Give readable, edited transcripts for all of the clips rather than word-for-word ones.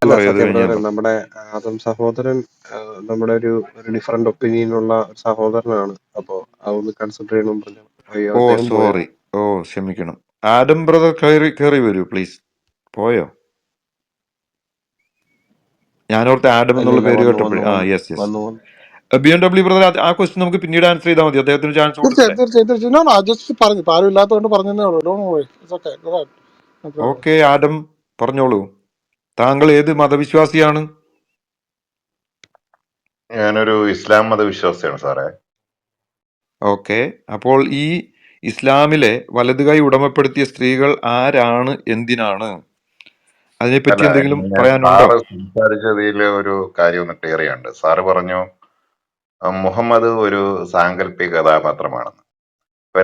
അല്ല പറയാം, അത് കഴിഞ്ഞ് ഞാൻ സത്യബ്രദറെ, പറയാം. നമ്മുടെ ആദം സഹോദരൻ നമ്മുടെ ഒരു ഡിഫറെന്റ് ഒപ്പീനിയൻ ഉള്ള ഒരു സഹോദരനാണ്. അപ്പോ അതൊന്ന് കൺസിഡർ ചെയ്യണം പറഞ്ഞു. അയ്യോ, ഓ അദ്ദേഹം പോയോ? സോറി, ഓ ക്ഷമിക്കണം. ആഡം ബ്രദർ കയറി കയറി വരൂ പ്ലീസ്. പോയോ? ഞാനോർത്ത് ആഡം ഇല്ല എന്നുള്ള ഇല്ല, പേര് വന്നു കേട്ടപ്പോഴേ. വന്നു ആ വന്നു യെസ് യെസ്. വന്നു വന്നു. ബി എം ഡബ്ല്യു ബ്രദർ, ആ ക്വസ്റ്റ്യൻ നമുക്ക് പിന്നീട് ആൻസർ ചെയ്താൽ മതി, അദ്ദേഹത്തിന് ചാൻസ് തീർച്ചയായും കൊടുക്കണ്ടേ? തീർച്ചയായും തീർച്ചയായും. നോ നോ, ജസ്റ്റ് പറഞ്ഞു, ഇപ്പൊ ആരും ഇല്ലാത്തതുകൊണ്ട് പറഞ്ഞതേ ഉള്ളൂ. Don't worry, it's okay, go ahead, no problem. Okay Adam, പറഞ്ഞോളൂ. താങ്കൾ ഏത് മതവിശ്വാസിയാണ്? ഞാനൊരു ഇസ്ലാം മതവിശ്വാസിയാണ് സാറേ. ഓക്കെ, അപ്പോൾ ഈ ഇസ്ലാമിലെ വലതുകൈ ഉടമപ്പെടുത്തിയ സ്ത്രീകൾ ആരാണ്, എന്തിനാണ്, അതിനെപ്പറ്റി അല്ല, എന്തെങ്കിലും ഞാൻ പറയാനുണ്ടോ? സാറ് സംസാരിച്ചതിൽ ഒരു കാര്യം ഒന്ന് ക്ലിയർ ചെയ്യാനുണ്ട്. സാറ് പറഞ്ഞു മുഹമ്മദ് ഒരു സാങ്കല്പിക കഥാപാത്രമാണെന്ന്. ഇപ്പൊ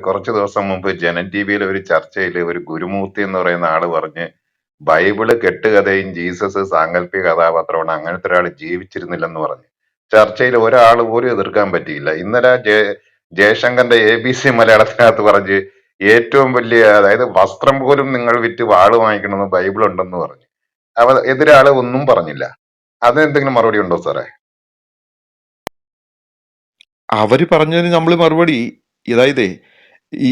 കുറച്ച് ദിവസം മുമ്പ് ജനൻ ടി വിയിൽ ഒരു ചർച്ചയിൽ ഒരു ഗുരുമൂർത്തി എന്ന് പറയുന്ന ആള് പറഞ്ഞ് ബൈബിള് കെട്ടുകഥയും ജീസസ് സാങ്കല്പിക കഥാപാത്രമാണ്, അങ്ങനത്തെ ഒരാൾ ജീവിച്ചിരുന്നില്ലെന്ന് പറഞ്ഞു. ചർച്ചയിൽ ഒരാൾ പോലും എതിർക്കാൻ പറ്റിയില്ല. ഇന്നലെ ജയശങ്കറിന്റെ ABC മലയാളത്തിനകത്ത് പറഞ്ഞ് ഏറ്റവും വലിയ, അതായത് വസ്ത്രം പോലും നിങ്ങൾ വിറ്റ് വാള് വാങ്ങിക്കണമെന്ന് ബൈബിൾ ഉണ്ടെന്ന് പറഞ്ഞു. എതിരാള് ഒന്നും പറഞ്ഞില്ല. അതിനെന്തെങ്കിലും മറുപടി ഉണ്ടോ സാറേ? അവര് പറഞ്ഞതിന് നമ്മൾ മറുപടി, അതായത് ഈ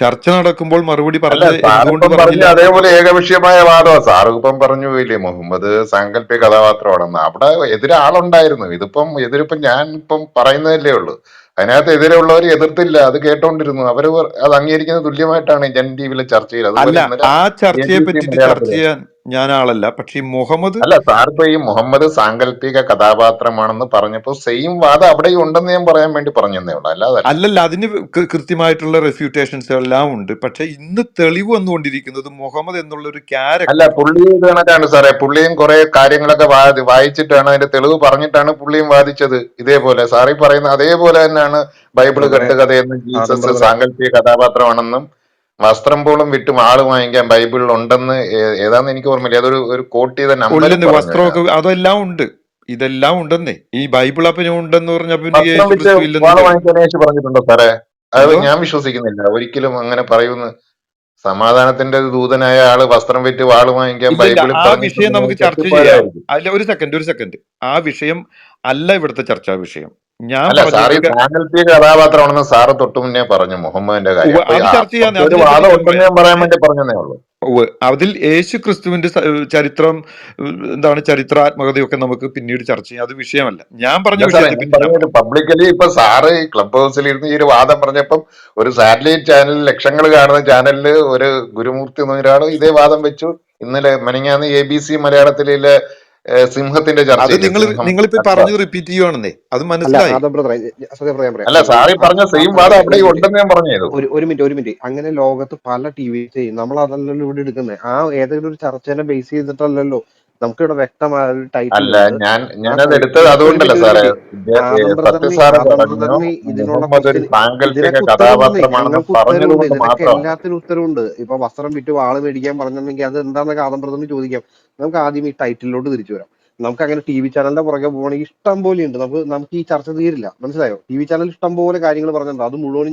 ചർച്ച നടക്കുമ്പോൾ മറുപടി അല്ല, പറഞ്ഞത് എന്തുകൊണ്ട് സാറിപ്പം പറഞ്ഞ പറഞ്ഞില്ല അതേപോലെ എന്നുള്ളത്. ഏകപക്ഷീയമായ വാദമാണ്. സാറ് ഇപ്പം പറഞ്ഞു പോയില്ലേ മുഹമ്മദ് സാങ്കല്പിക കഥാപാത്രമാണെന്ന്. അവിടെ എതിരാളുണ്ടായിരുന്നു. എതിരിപ്പം ഞാൻ ഇപ്പം പറയുന്നതല്ലേ ഉള്ളൂ. അതിനകത്ത് എതിരുള്ളവർ എതിർത്തില്ല, അത് കേട്ടോണ്ടിരുന്നു. അത് അംഗീകരിക്കുന്നത് തുല്യമായിട്ടാണ് ജൻ ടി വിയിലെ ചർച്ചയിൽ. അതുപോലെ അല്ല, ഇന്നലെ ആ ചർച്ചയെ ABC പറ്റിയിട്ട് ചർച്ച മലയാളത്തില്. ചെയ്യാൻ ഞാൻ ആളല്ല. പക്ഷെ ഈ മുഹമ്മദ്, അല്ല, സാറിപ്പോ ഈ മുഹമ്മദ് സാങ്കല്പിക കഥാപാത്രമാണെന്ന് പറഞ്ഞപ്പോ സെയിം വാദം അവിടെയും ഉണ്ടെന്ന് ഞാൻ പറയാൻ വേണ്ടി പറഞ്ഞതേ ഉള്ളൂ, അല്ലാതല്ല. അല്ലല്ല, അതിന് കൃത്യമായിട്ടുള്ള റെഫ്യൂട്ടേഷൻസ് എല്ലാം ഉണ്ട്. പക്ഷെ ഇന്ന് തെളിവ് വന്നുകൊണ്ടിരിക്കുന്നത് മുഹമ്മദ് എന്നുള്ള ഒരു അല്ല, ക്യാരക്ടർ. പുള്ളി ഇത് കണക്കാണ് സാറേ. പുള്ളിയും കുറെ കാര്യങ്ങളൊക്കെ വായിച്ചിട്ടാണ്, അതിന്റെ തെളിവ് പറഞ്ഞിട്ടാണ് പുള്ളിയും വാദിച്ചത്. ഇതേപോലെ സാറി പറയുന്ന അതേപോലെ തന്നെയാണ് ബൈബിള് ബ്രദറെ, കെട്ടുകഥയെന്നും ആദം ജീസസ് ബ്രദറെ, സാങ്കല്പിക കഥാപാത്രമാണെന്നും വസ്ത്രം പോലും വിറ്റും ആള് വാങ്ങിക്കാൻ ബൈബിളിൽ ഉണ്ടെന്ന് ഏതാന്ന് എനിക്ക് ഓർമ്മയില്ല. അതൊരു കോട്ട് ചെയ്ത നമ്പരും ഉള്ളെന്ന് പറഞ്ഞു വസ്ത്രമൊക്കെ അതിനകത്ത്. അതെല്ലാം ഉണ്ട്, ഇതെല്ലാം ഉണ്ടെന്നേ. ഈ ബൈബിൾ അപ്പം ഉണ്ടെന്ന് പറഞ്ഞപ്പോ പിന്നെ വസ്ത്രം യേശു വിറ്റ് ക്രിസ്തു ഇല്ലെന്ന് വാള് തെളിയും. വാങ്ങിക്കാൻ യേശു പറഞ്ഞിട്ടുണ്ടോ സാറേ? അത് എന്തോ? ഞാൻ വിശ്വസിക്കുന്നില്ല, ഒരിക്കലും അങ്ങനെ പറയുന്നു. സമാധാനത്തിന്റെ ദൂതനായ ആള് വസ്ത്രം വിറ്റ് വാള് വാങ്ങിക്കാൻ ഇല്ലില്ല, ബൈബിളിൽ ആ വിഷയം പറഞ്ഞിട്ടുണ്ടെങ്കിൽ നമുക്ക് ചർച്ച ചെയ്യാം. തെറ്റിപ്പോയതായിരിക്കും. അല്ല, ഒരു സെക്കൻഡ്, ആ വിഷയം അല്ല ഇവിടുത്തെ ചർച്ചാ വിഷയം. ഞാൻ അല്ല, സാർ ഈ പറഞ്ഞതിന്റെ സാങ്കല്പിക കഥാപാത്രമാണെന്ന് സാറ് തൊട്ടു മുന്നേ പറഞ്ഞു മുഹമ്മദിന്റെ കാര്യം. അപ്പൊ ഈ അത് ചർച്ച ചെയ്യാന്ന്, അപ്പുറത്തെ ഒരു അതിനെപ്പറ്റി വാദം ഞാൻ ഉണ്ടെന്ന് പറയാം. ഞാൻ പറയാൻ വേണ്ടി പറഞ്ഞതേ ഉള്ളൂ. അതിൽ യേശു ക്രിസ്തുവിന്റെ ചരിത്രം, എന്താണ് ചരിത്രാത്മകതയൊക്കെ നമുക്ക് പിന്നീട് ചർച്ച ചെയ്യാം, അത് വിഷയമല്ല. ഞാൻ പറഞ്ഞ അല്ല സാറേ, വിഷയത്തെ ഞാൻ പറ്റി ഞാൻ പറഞ്ഞത് പറയാം. പബ്ലിക്കലി ഇപ്പൊ സാറ് ഈ ക്ലബ് ഹൗസിൽ ഇരുന്ന് ഈ ഒരു വാദം പറഞ്ഞപ്പം ഒരു സാറ്റലൈറ്റ് ചാനൽ, ലക്ഷങ്ങൾ കാണുന്ന ചാനലില് ഒരു ഗുരുമൂർത്തി എന്ന ഒരാൾ ഇതേ വാദം വെച്ചു. ഇന്നലെ മെനങ്ങാന്ന് ABC മലയാളത്തിലെ സിംഹത്തിന്റെ അത് ചർച്ചയില്ലേ, സിംഹം നിങ്ങളിപ്പോ അക്ബർ. പറഞ്ഞത് റിപ്പീറ്റ് ചെയ്യുവാണെന്നേ, അത് അല്ല മനസ്സിലായി. ആദം ബ്രദറെ, സത്യം ഞാൻ പറയാം. അല്ല, സാറ് ഈ പറഞ്ഞ സെയിം വാദം ആദബ്രദറെ, ഒരു അവിടെ മിനിറ്റ്, ഉണ്ടെന്ന് ഞാൻ പറഞ്ഞു ചെയ്തു. ഒരു മിനിറ്റ്. അങ്ങനെ ലോകത്ത് പല TV ചെയ്യും, നമ്മൾ അതല്ലല്ലോ ഇവിടെ എടുക്കുന്നത്. ആ ഏതെങ്കിലും ഒരു ചർച്ചേനെ ബേസ് ചെയ്തിട്ടല്ലല്ലോ. നമുക്കിവിടെ വ്യക്തമായ ഒരു ടൈറ്റിൽ അല്ല, ഉണ്ട്. ആ ഞാനത് എടുത്തത് ടൈറ്റിൽ ഒരു അതുകൊണ്ടല്ല മിനിറ്റ് ഒരു സാറേ. മിനിറ്റ് സത്യസാറ് ആദം പറഞ്ഞു ബ്രദറിന് ഇതിനുള്ള മുഹമ്മദ് ഒരു ക്വസ്റ്റ്യൻ, സാങ്കല്പിക ഇതിനൊക്കെ ഉത്തരവുണ്ടെന്നേ. കഥാപാത്രമാണെന്ന് ഞങ്ങൾക്ക് പറഞ്ഞത് ഉത്തരവുണ്ട്, കൊണ്ട് ഇതിനൊക്കെ മാത്രമാണ്. എല്ലാത്തിനും ഉത്തരവുണ്ട്. ഇപ്പൊ വസ്ത്രം വിറ്റ് വാള് മേടിക്കാൻ പറഞ്ഞിട്ടുണ്ടെങ്കിൽ അത് എന്താണെന്നൊക്കെ ആദം ബ്രദറിന് ചോദിക്കാം. നമുക്ക് ആദ്യം ഈ ടൈറ്റിലോട്ട് തിരിച്ചു വരാം. നമുക്ക് അങ്ങനെ TV ചാനലിന്റെ പുറകെ പോകണമെങ്കിൽ ഇഷ്ടം പോലെ ഉണ്ട്. നമുക്ക് ഈ ചർച്ച തീരില്ല, മനസ്സിലായോ? TV ചാനൽ ഇഷ്ടം പോലെ കാര്യങ്ങൾ പറഞ്ഞിട്ടുണ്ട്. അത് മുഴുവനും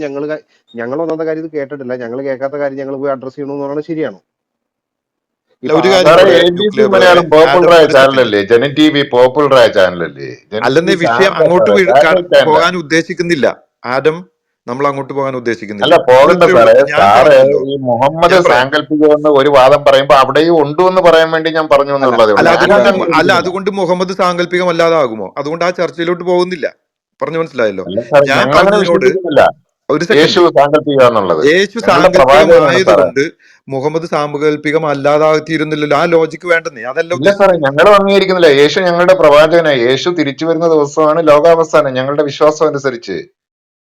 ഞങ്ങൾ ഒന്നാമത്തെ കാര്യം ഇത് കേട്ടിട്ടില്ല. ഞങ്ങൾ കേൾക്കാത്ത കാര്യം ഞങ്ങൾ പോയി അഡ്രസ് ചെയ്യണമെന്ന് പറയുന്നത് ശരിയാണോ? അല്ല, ഇപ്പൊ ഒരു കാര്യം ആദം സാറേ, ബ്രദർ, ABC ന്യൂക്ലിയർ ബ്രദറെ, മലയാളം ആഡം, പോപ്പുലറായ ഒരു സെക്കൻഡ്. ചാനലല്ലേ? ജനൻ TV പോപ്പുലറായ ചാനലല്ലേ? ജനൻ അല്ലെന്നേ, TV വിഷയം ചാനലാ അങ്ങോട്ട് സാറേ, സാറ്റലൈറ്റ് ചാനലാ. പോകാൻ ഉദ്ദേശിക്കുന്നില്ല ആഡം. നമ്മൾ അങ്ങോട്ട് പോകാൻ ഉദ്ദേശിക്കുന്നില്ല. അല്ല, അത് പോകണ്ട ഇത്രയേ ഉള്ളൂ. സാറേ. ഞാൻ സാറ് പറഞ്ഞല്ലോ, ഈ മുഹമ്മദ് ഞാൻ പറയാം. സാങ്കല്പികമെന്ന് ഒരു വാദം പറയുമ്പോ അവിടെയും ഉണ്ടു എന്ന് പറയാൻ വേണ്ടി ഞാൻ പറഞ്ഞു അല്ല എന്നുള്ളതേ അല്ല, ഉള്ളൂ. ഞാൻ ഇപ്പൊ അങ്ങനെ വിചാരിക്കുന്നില്ല. അതുകൊണ്ട് മുഹമ്മദ് സാങ്കല്പികമല്ലാതാകുമോ? അതുകൊണ്ട് ആ ചർച്ചയിലോട്ട് പോകുന്നില്ല. പറഞ്ഞു മനസ്സിലായല്ലോ. അല്ല സാറേ, ഞാൻ ഞങ്ങളങ്ങനെ പറഞ്ഞതിനോട്, വിശ്വസിക്കുന്നില്ല ഒരു യേശു സെക്കൻഡ്, സാങ്കല്പിക എന്നുള്ളത്. യേശു ഞങ്ങളുടെ പ്രവാചകനാണ് സാറേ. സാങ്കല്പികമായതുകൊണ്ട് മുഹമ്മദ് സാങ്കല്പികമല്ലാതാകത്തിയിരുന്നില്ലല്ലോ. ആ ലോജിക്ക് വേണ്ടെന്നേ, അതല്ല ഇല്ല സാറേ, ഉദ്ദേശിച്ചത്. ഞങ്ങളും അംഗീകരിക്കുന്നില്ല. യേശു ഞങ്ങളുടെ പ്രവാചകനായി. യേശു തിരിച്ചു വരുന്ന ദിവസമാണ് ലോകാവസാനം, ഞങ്ങളുടെ വിശ്വാസം അനുസരിച്ച്.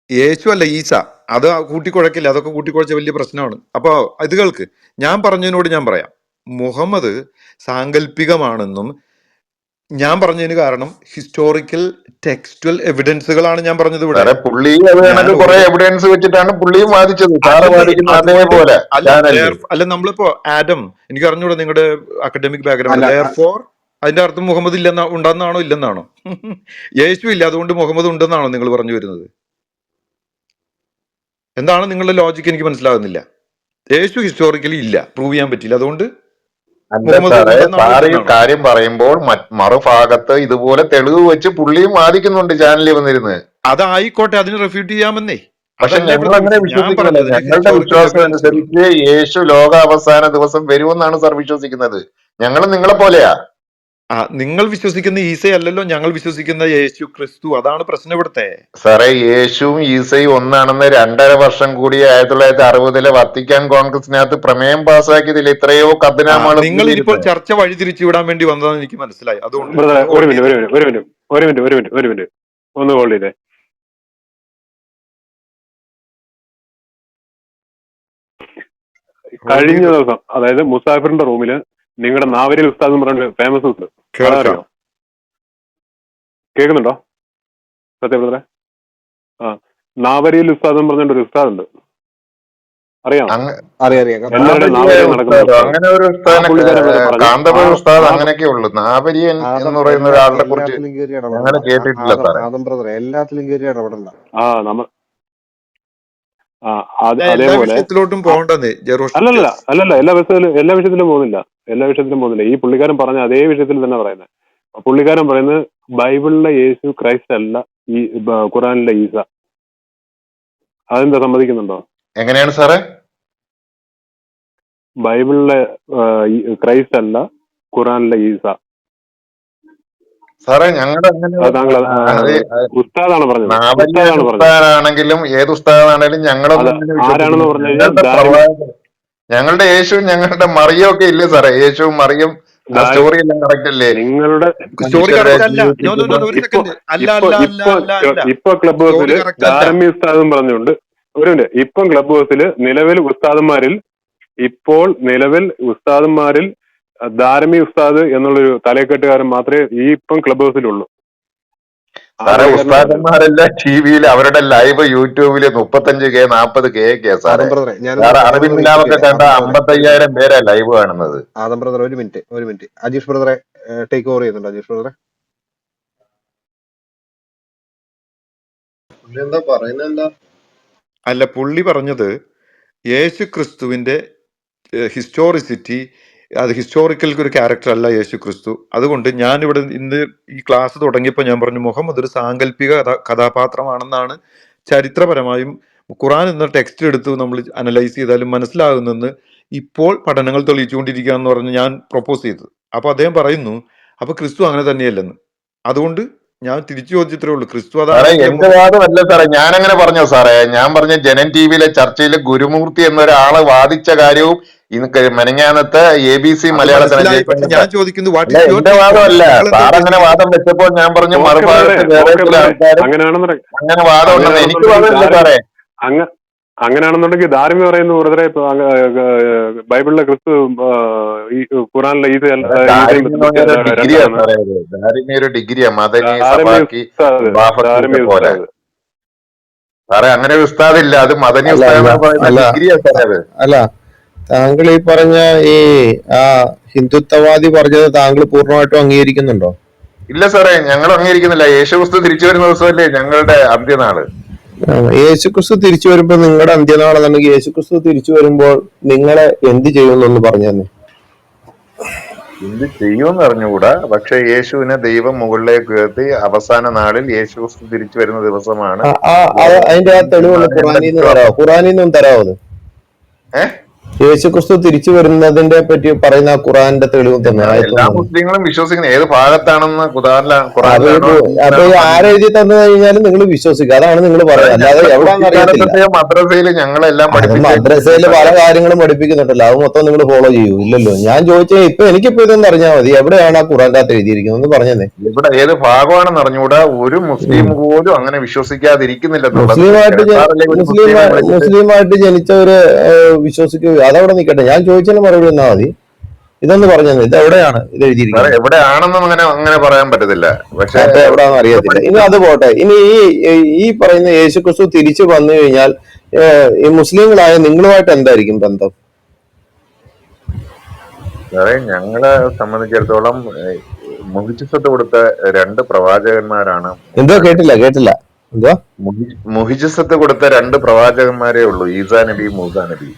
യേശു അല്ല, ഈസ. അത് കൂട്ടിക്കുഴക്കില്ല, അതൊക്കെ കൂട്ടിക്കുഴച്ച വലിയ പ്രശ്നമാണ്. അപ്പൊ ഇത് കേൾക്ക്, ഞാൻ പറഞ്ഞതിനോട് ഞാൻ പറയാം. മുഹമ്മദ് സാങ്കല്പികമാണെന്നും ഞാൻ പറഞ്ഞതിന് കാരണം ഹിസ്റ്റോറിക്കൽ ടെക്സ്റ്റുവൽ എവിഡൻസുകളാണ് ഞാൻ പറഞ്ഞത് ഇവിടെ. സാറേ, പുള്ളി അത് ഞാൻ കണക്ക് കുറെ ഓരോ, എവിഡൻസ് വെച്ചിട്ടാണ് പുള്ളിയും വാദിച്ചത്. സാറ് അല്ലെന്നേ, വാദിക്കുന്ന അതുകൊണ്ട് അതേപോലെ അല്ല, ചാനലില്. അല്ല, നമ്മളിപ്പോ ആഡം, എനിക്ക് അറിഞ്ഞൂടാ നിങ്ങളുടെ അക്കഡമിക് ബാക്ക്ഗ്രൗണ്ട്. അല്ല ഫോർ അതിന്റെ അർത്ഥം മുഹമ്മദ് ഇല്ലെന്ന ഉണ്ടെന്നാണോ ഇല്ലെന്നാണോ? യേശു ഇല്ല, അതുകൊണ്ട് മുഹമ്മദ് ഉണ്ടെന്നാണോ നിങ്ങൾ പറഞ്ഞു വരുന്നത്? എന്താണ് നിങ്ങളുടെ ലോജിക്ക്? എനിക്ക് മനസ്സിലാകുന്നില്ല. യേശു ഹിസ്റ്റോറിക്കലി ഇല്ല, പ്രൂവ് ചെയ്യാൻ പറ്റില്ല, അതുകൊണ്ട് അല്ല മുഹമ്മദ് സാറേ, ഉണ്ടെന്നാണോ സാറ് ഈ ഇല്ലെന്നാണോ? കാര്യം പറയുമ്പോൾ മറുഭാഗത്ത് ഇതുപോലെ തെളിവ് വെച്ച് പുള്ളിയും വാദിക്കുന്നുണ്ട് ചാനലിൽ വന്നിരുന്ന്. അതായിക്കോട്ടെ, അതിന് റെഫ്യൂട്ട് ചെയ്യാമെന്നേ. പക്ഷെ അതല്ലേ ഞങ്ങൾ ബ്രദർ അങ്ങനെ ഞാൻ വിശ്വസിക്കുന്നില്ല. പറഞ്ഞതിന് ഞങ്ങളുടെ ഹിസ്റ്റോറിക്കൽ വിശ്വാസം എവിഡൻസുകൾ. അനുസരിച്ച് യേശു ലോക അവസാന ദിവസം വരുമെന്നാണ് സാർ വിശ്വസിക്കുന്നത്. ഞങ്ങളും നിങ്ങളെ പോലെയാ. നിങ്ങൾ വിശ്വസിക്കുന്ന ഈസയല്ലല്ലോ ഞങ്ങൾ വിശ്വസിക്കുന്ന യേശു ക്രിസ്തു. അതാണ് പ്രശ്നം ഇവിടുത്തെ. സാറേ, യേശുവും ഈസയും ഒന്നാണെന്ന് 2.5 വർഷം കൂടി 1960 വത്തിക്കാൻ കോൺഗ്രസിനകത്ത് പ്രമേയം പാസ്സാക്കിയതിൽ എത്രയോ കഥനാമകൾ നിങ്ങൾ ഇനിയിപ്പോൾ കൂടിയിരുന്ന്. ചർച്ച വഴിതിരിച്ചു വിടാൻ വേണ്ടി വന്നതെന്ന് എനിക്ക് മനസ്സിലായി. അതുകൊണ്ട് ബ്രദറെ ഒന്ന് ഒരു ഹോൾഡ് മിനിറ്റ് ചെയ്തേ. ഒരു മിനിറ്റ് ഒന്ന് ഹോൾഡ് ചെയ്തേ. ഹോൾഡ് കഴിഞ്ഞ ചെയ്തു ദിവസം അതായത് മുസാഫിറിന്റെ റൂമില് നിങ്ങളുടെ നാവരിൽ ഉസ്താദ് എന്ന് പറഞ്ഞ ഫേമസ് ഉണ്ട്, കേൾക്കാം. അതറിയോ? കേൾക്കുന്നുണ്ടോ സത്യ ബ്രദറെ? ആ, നാവരിയിൽ ഉസ്താദ് എന്ന് പറഞ്ഞൊരു ഉസ്താദ് ഉണ്ട്, അറിയാം? അങ്ങ് അറിയാം. എല്ലാവരുടെയും നാവരിയ നാവരിയിൽ നടക്കുന്ന ഉസ്താദോ? ഉസ്താദ്. അങ്ങനെ ഒരു ആ ഉസ്താദിനെ പുള്ളിക്കാരൻ വരെ പറഞ്ഞു കാന്തപുര ഉസ്താദ് ആ അങ്ങനെയൊക്കെ ഉള്ളു. നാവരിയൻ എന്ന് ആദം പറയുന്ന ഒരാളുടെ കുറിച്ച് എല്ലാത്തിലും കയറി ഞങ്ങൾ ഇടപെടണ്ട. കേട്ടിട്ടില്ല ആദം സാറേ. ആദം ബ്രദറെ എല്ലാത്തിലും കയറി ഇടപെടണ്ട. ആ നമ്മ ആ എല്ലാ അതേപോലെ വിഷയത്തിലോട്ടും പോകണ്ടെന്നേ അല്ലല്ല ജെറോസ്റ്റിസ്. അല്ലല്ല എല്ലാ വിഷയത്തിലും പോകുന്നില്ല. ഈ പുള്ളിക്കാരൻ പറഞ്ഞ അതേ വിഷയത്തിൽ തന്നെ പറയുന്നത്. പുള്ളിക്കാരൻ പറയുന്നത് ബൈബിളിലെ യേശു ക്രൈസ്റ്റ് അല്ല, ഈ ഖുറാനിലെ ഈസ. അതെന്താ, സമ്മതിക്കുന്നുണ്ടോ? എങ്ങനെയാണ് സാറേ? ബൈബിളിലെ ക്രൈസ്റ്റ് അല്ല, ഖുറാനിലെ ഈസ. സാറേ, ഞങ്ങളുടെ അങ്ങനെ അത് താങ്കൾ ഉസ്താദാണ് പറഞ്ഞത്. നാവരിയൻ ഉസ്താദാണെങ്കിലും ഏത് ഉസ്താദാണെങ്കിലും അത് ഞങ്ങളൊന്നും അങ്ങനെ ആരാണെന്ന് വിശ്വസിക്കുന്നില്ല. പറഞ്ഞു കഴിഞ്ഞാൽ ഞങ്ങളുടെ പ്രവാചകൻ, ഞങ്ങളുടെ യേശു, ഞങ്ങളുടെ മറിയം ഒക്കെ ഇല്ലേ സാറേ? യേശുവും മറിയം ആ സ്റ്റോറി എല്ലാം കറക്റ്റ് അല്ലേ? നിങ്ങളുടെ സ്റ്റോറി മനുഷ്യരുടെ കറക്റ്റ് അല്ല. നോ നോ നോ ജീവിതത്തിലുള്ള ഒരു ഇപ്പൊ സെക്കൻഡ്. അല്ല ഇപ്പൊ അല്ല അല്ല ഇപ്പൊ അല്ല അല്ല ഇപ്പൊ ക്ലബ് സ്റ്റോറി ഹൗസില് കറക്റ്റ് അല്ല. ധാരമി ഉസ്താദും പറഞ്ഞുകൊണ്ട് ഒരു മിനിറ്റ്. ഇപ്പം ക്ലബ് ഹൗസില് നിലവിൽ ഉസ്താദന്മാരിൽ ധാരമി ഉസ്താദ് എന്നുള്ളൊരു തലക്കെട്ടുകാരൻ മാത്രമേ ഈ ഇപ്പം ക്ലബ് ഹൗസിലുള്ളൂ. സാറേ, പുള്ളിക്കാരൻ പറഞ്ഞത് ഉസ്താദന്മാരെല്ലാം ടിവിയിൽ അവരുടെ ലൈവ് യൂട്യൂബില് 35K 40K ഒക്കെ സാറേ. ആദം ബ്രദറെ സാറ് ഞാനൊന്ന് അറബിൻ റിപ്പീറ്റ് നിലാവൊക്കെ ചെയ്തേ. കണ്ട ആദം ബ്രദറെ ഒരു മിനിറ്റ്. 55,000 പേരാ ലൈവ് കാണുന്നത്. ആദം ബ്രദർ ഒരു മിനിറ്റ്. അജീഷ് ബ്രദറെ ടേക്ക് ഓവർ ചെയ്യുന്നുണ്ട്. അജീഷ് ബ്രദറെ എന്താ പറയുന്നത്? എന്താ അല്ല, പുള്ളി പറഞ്ഞത് യേശു ക്രിസ്തുവിന്റെ ഹിസ്റ്റോറിസിറ്റി, അത് ഹിസ്റ്റോറിക്കൽ ഒരു ക്യാരക്ടർ അല്ല യേശു ക്രിസ്തു. അതുകൊണ്ട് ഞാനിവിടെ ഇന്ന് ഈ ക്ലാസ് തുടങ്ങിയപ്പോൾ ഞാൻ പറഞ്ഞു മുഹമ്മദ് ഒരു സാങ്കല്പിക കഥാപാത്രമാണെന്നാണ് ചരിത്രപരമായും ഖുറാൻ എന്ന ടെക്സ്റ്റ് എടുത്ത് നമ്മൾ അനലൈസ് ചെയ്താലും മനസ്സിലാകുന്നെന്ന് ഇപ്പോൾ പഠനങ്ങൾ തെളിയിച്ചുകൊണ്ടിരിക്കുക എന്ന് പറഞ്ഞ് ഞാൻ പ്രൊപ്പോസ് ചെയ്തത്. അപ്പൊ അദ്ദേഹം പറയുന്നു അപ്പൊ ക്രിസ്തു അങ്ങനെ തന്നെയല്ലെന്ന്. അതുകൊണ്ട് ഞാൻ തിരിച്ചു ചോദിച്ചിട്ടേ ഉള്ളൂ, ക്രിസ്തു സാറേ, അതാണെങ്കിൽ എന്റെ വാദമല്ല സാറേ, ഞാൻ അങ്ങനെ പറഞ്ഞോ സാറേ? ഞാൻ പറഞ്ഞ ജനൻ ടിവിയിലെ ചർച്ചയിൽ ഗുരുമൂർത്തി എന്നൊരാള് വാദിച്ച കാര്യവും ഇന്ന് മെനങ്ങാനത്ത് ABC അത് മലയാളത്തിന് മനസ്സിലായി. പക്ഷെ ഞാൻ ചോദിക്കുന്നു വാട്ട് അല്ല, ഈസ് യുവർ എന്റെ ടേക്ക് ഓൺ വാദമല്ല. ഇറ്റ്? നിങ്ങൾ എന്താ സാർ അങ്ങനെ ഉദ്ദേശിക്കുന്നത്? വാദം വെച്ചപ്പോൾ ഞാൻ പറഞ്ഞു ഓക്കെ മറുഭാഗത്ത് വേറെ ചില ആൾക്കാരും അങ്ങനെയാണെന്നുണ്ടെങ്കിൽ അങ്ങനെ വാദം ഉണ്ടെന്ന്. എനിക്ക് വാദമില്ല സാറേ. അങ്ങനെയാണെന്നുണ്ടെങ്കിൽ ധാർമ്മിക പറയുന്നു ബ്രദറെ. ബൈബിളിലെ ക്രിസ്തു ഈ ഖുറാനിലെ ഈസ ഡിഗ്രിയാ രണ്ടാണ്. സാറേ. ധാരിമി ഒരു ഡിഗ്രിയാ, മദനി ധാർമ്മിക സബാക്കി ഉസ്താദ് ബാഫക്കി പോലെ. ഉസ്താദ് സാറേ, അങ്ങനെ ഒരു ഉസ്താദില്ല. അത് മദനി അല്ല ഉസ്താദ് അല്ല എന്ന് പറയുന്ന അല്ല ഡിഗ്രിയാ സാറേ അത്. അല്ല താങ്കൾ ഈ പറഞ്ഞ ഈ ആ ഹിന്ദുത്വവാദി പറഞ്ഞത് താങ്കൾ പൂർണ്ണമായിട്ടും അംഗീകരിക്കുന്നുണ്ടോ? ഇല്ല സാറേ, ഞങ്ങൾ അംഗീകരിക്കുന്നില്ല. യേശുക്രിസ്തു തിരിച്ചു വരുന്ന ദിവസമല്ലേ ഞങ്ങളുടെ അന്ത്യനാള്. യേശുക്രിസ്തു തിരിച്ചു വരുമ്പോൾ നിങ്ങളുടെ അന്ത്യനാളെന്നുണ്ടെങ്കിൽ യേശുക്രിസ്തു തിരിച്ചു വരുമ്പോൾ നിങ്ങളെ എന്ത് ചെയ്യുമെന്നൊന്ന് പറഞ്ഞു തന്നെ. എന്ത് ചെയ്യുമെന്ന് അറിഞ്ഞുകൂടാ. പക്ഷെ യേശുവിനെ ദൈവം മുകളിലേക്ക് ഉയർത്തി അവസാന നാളിൽ യേശുക്രിസ്തു തിരിച്ചു വരുന്ന ദിവസമാണ് അതിന്റെ ആ തെളിവുള്ള എന്നാണ് എന്റെ ഖുറാനിന്ന് തരാമോ? വിശ്വാസം. ഖുറാനിന്നും തരാമോ അത്? ഏഹ് യേശുക്രിസ്തു തിരിച്ചു വരുന്നതിന്റെ പറ്റി പറയുന്ന ആ ഖുറാന്റെ തെളിവ് തന്നെ എല്ലാ ആയതൊന്നും. മുസ്ലിങ്ങളും വിശ്വസിക്കുന്നത് ഏത് ഭാഗത്താണെന്ന് അപ്പൊ ഖുറാനിലാണോ അപ്പൊ ഈ ആരെഴുതി തന്നു കഴിഞ്ഞാലും നിങ്ങൾ വിശ്വസിക്കുക, അതാണ് നിങ്ങൾ പറയുന്നത്. അല്ലാതെ എവിടാന്ന് അറിയത്തില്ല. മദ്രസയിൽ ഞങ്ങളെല്ലാം അത് പഠിപ്പിച്ചു. മദ്രസയിൽ പല കാര്യങ്ങളും പഠിപ്പിക്കുന്നുണ്ടല്ലോ, അത് മൊത്തം നിങ്ങൾ ഫോളോ ചെയ്യൂ? ഇല്ലല്ലോ. ഞാൻ ചോദിച്ചാൽ എനിക്കിപ്പോ ഇതൊന്നും അറിഞ്ഞാൽ മതി, എവിടെയാണ് ആ ഖുറാനകത്ത് എഴുതിയിരിക്കുന്നത് എന്ന് പറഞ്ഞതേ. ഇവിടെ ഏത് ഭാഗമാണെന്ന് അറിഞ്ഞുകൂടാ. ഒരു മുസ്ലിം പോലും അങ്ങനെ വിശ്വസിക്കാതിരിക്കുന്നില്ലെന്നുള്ളത്. മുസ്ലിമായിട്ട് ജനിച്ചവര് വിശ്വസിക്കുക, അതവിടെ നിൽക്കട്ടെ. ഞാൻ ചോദിച്ചാലും മറുപടി വന്നാൽ മതി. ഇതൊന്ന് പറഞ്ഞത് ഇത് എവിടെയാണ് ഇത് എഴുതിയിരിക്കുന്നത്? എവിടെയാണെന്നും അങ്ങനെ പറയാൻ പറ്റത്തില്ല. പക്ഷെ അപ്പൊ എവിടാന്ന് അറിയത്തില്ല. ഇനി അത് പോട്ടെ. ഇനി ഈ പറയുന്ന യേശുക്രിസ്തു തിരിച്ചു വന്നു കഴിഞ്ഞാൽ ഈ മുസ്ലിങ്ങളായ നിങ്ങളുമായിട്ട് എന്തായിരിക്കും ബന്ധം? ഞങ്ങളെ സംബന്ധിച്ചിടത്തോളം മുഹിജിസത്ത് കൊടുത്ത 2 പ്രവാചകന്മാരാണ്. എന്തോ കേട്ടില്ല എന്തോ മുഹിജിസത്ത് കൊടുത്ത 2 പ്രവാചകന്മാരേ ഉള്ളൂ, ഈസാ നബി, മൂസാ നബി.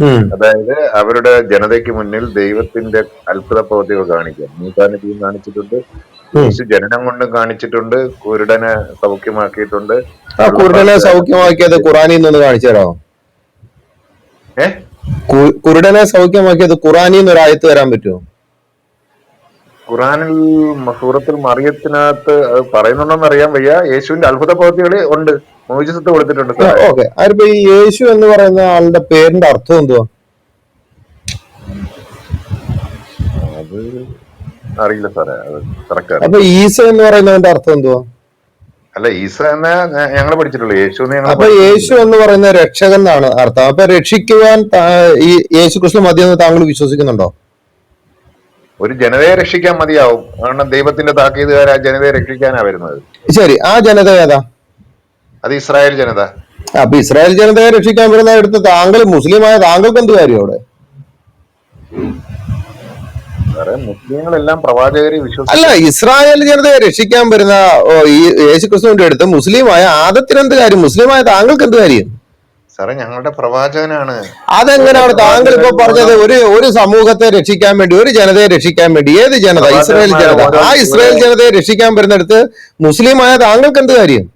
ഉം. അതായത് അവരുടെ ജനതയ്ക്ക് മുന്നിൽ ദൈവത്തിന്റെ അത്ഭുത പ്രവൃത്തികൾ കാണിക്കുക. മൂസാ നബിയും കാണിച്ചിട്ടുണ്ട്, ഉം. യേശു ജനനം കൊണ്ടും കാണിച്ചിട്ടുണ്ട്, കുരുടനെ സൗഖ്യമാക്കിയിട്ടുണ്ട്, ആ കുരുടനെ കള്ളന്മാർക്ക് സൗഖ്യമാക്കിയത് ഖുറാനിൽ നിന്ന് കാണിച്ചു തരാമോ? ഏ കുരുടനെ സൗഖ്യമാക്കിയത് ഖുറാനിൽ നിന്ന് ഒരു ആയത്ത് തരാൻ പറ്റുമോ? ഖുറാനിൽ സൂറത്തുൽ മറിയത്തിനകത്ത് അത് പറയുന്നുണ്ടോന്ന് അറിയാൻ വയ്യ. യേശുവിന്റെ അത്ഭുത പ്രവൃത്തികൾ ഉണ്ട്, മോചിസത്ത് കൊടുത്തിട്ടുണ്ട് സാറേ. ഓക്കെ, അതിപ്പോ ഈ യേശു എന്ന് പറയുന്ന ആളുടെ പേരിന്റെ അർത്ഥം എന്തുവാ? അത് അറിയില്ല സാറേ, അത് കറക്റ്റ് അപ്പൊ അറിയില്ല. ഈസ എന്ന് പറയുന്നതിന്റെ അർത്ഥം എന്തുവാ? അല്ല, ഈസ എന്ന് ഞങ്ങൾ പഠിച്ചിട്ടുള്ളൂ, യേശു എന്ന് ഞങ്ങൾ അപ്പൊ യേശു എന്ന് പറയുന്ന രക്ഷകൻ എന്നാണ് അർത്ഥം. അപ്പൊ രക്ഷിക്കുവാൻ ഈ യേശു ക്രിസ്തു മതിയെന്ന് താങ്കൾ വിശ്വസിക്കുന്നുണ്ടോ? ഒരു ജനതയെ രക്ഷിക്കാൻ മതിയാവും. കാരണം ദൈവത്തിന്റെ താക്കീതുകാർ ആ ജനതയെ രക്ഷിക്കാനാ വരുന്നത്. ശരി, ആ ജനത ഏതാ? അത് ഇസ്രായേൽ ജനത. അപ്പൊ ഇസ്രായേൽ ജനതയെ രക്ഷിക്കാൻ വരുന്ന എടുത്ത് താങ്കൾ മുസ്ലിമായ താങ്കൾക്ക് എന്ത് കാര്യം അവിടെ? വേറെ മുസ്ലിങ്ങളെല്ലാം പ്രവാചകരെ അല്ല, വിശ്വസിക്കും. ഇസ്രായേൽ ജനതയെ രക്ഷിക്കാൻ വരുന്ന ഈ യേശു ക്രിസ്തുവിന്റെ അടുത്ത് മുസ്ലിമായ ആദത്തിന് എന്ത് കാര്യം? മുസ്ലിമായ താങ്കൾക്ക് എന്ത് കാര്യം? സാറേ, ഞങ്ങളുടെ പ്രവാചകനാണ്. അതെങ്ങനെയാണ് താങ്കൾ ഇപ്പൊ പറഞ്ഞത്? ഒരു സമൂഹത്തെ രക്ഷിക്കാൻ വേണ്ടി, ഒരു ജനതയെ രക്ഷിക്കാൻ വേണ്ടി, ഏത് ജനത? ഇസ്രായേൽ ജനത. ആ ഇസ്രായേൽ ജനതയെ രക്ഷിക്കാൻ വരുന്നിടത്ത് മുസ്ലിമായ താങ്കൾക്ക് എന്ത് കാര്യം?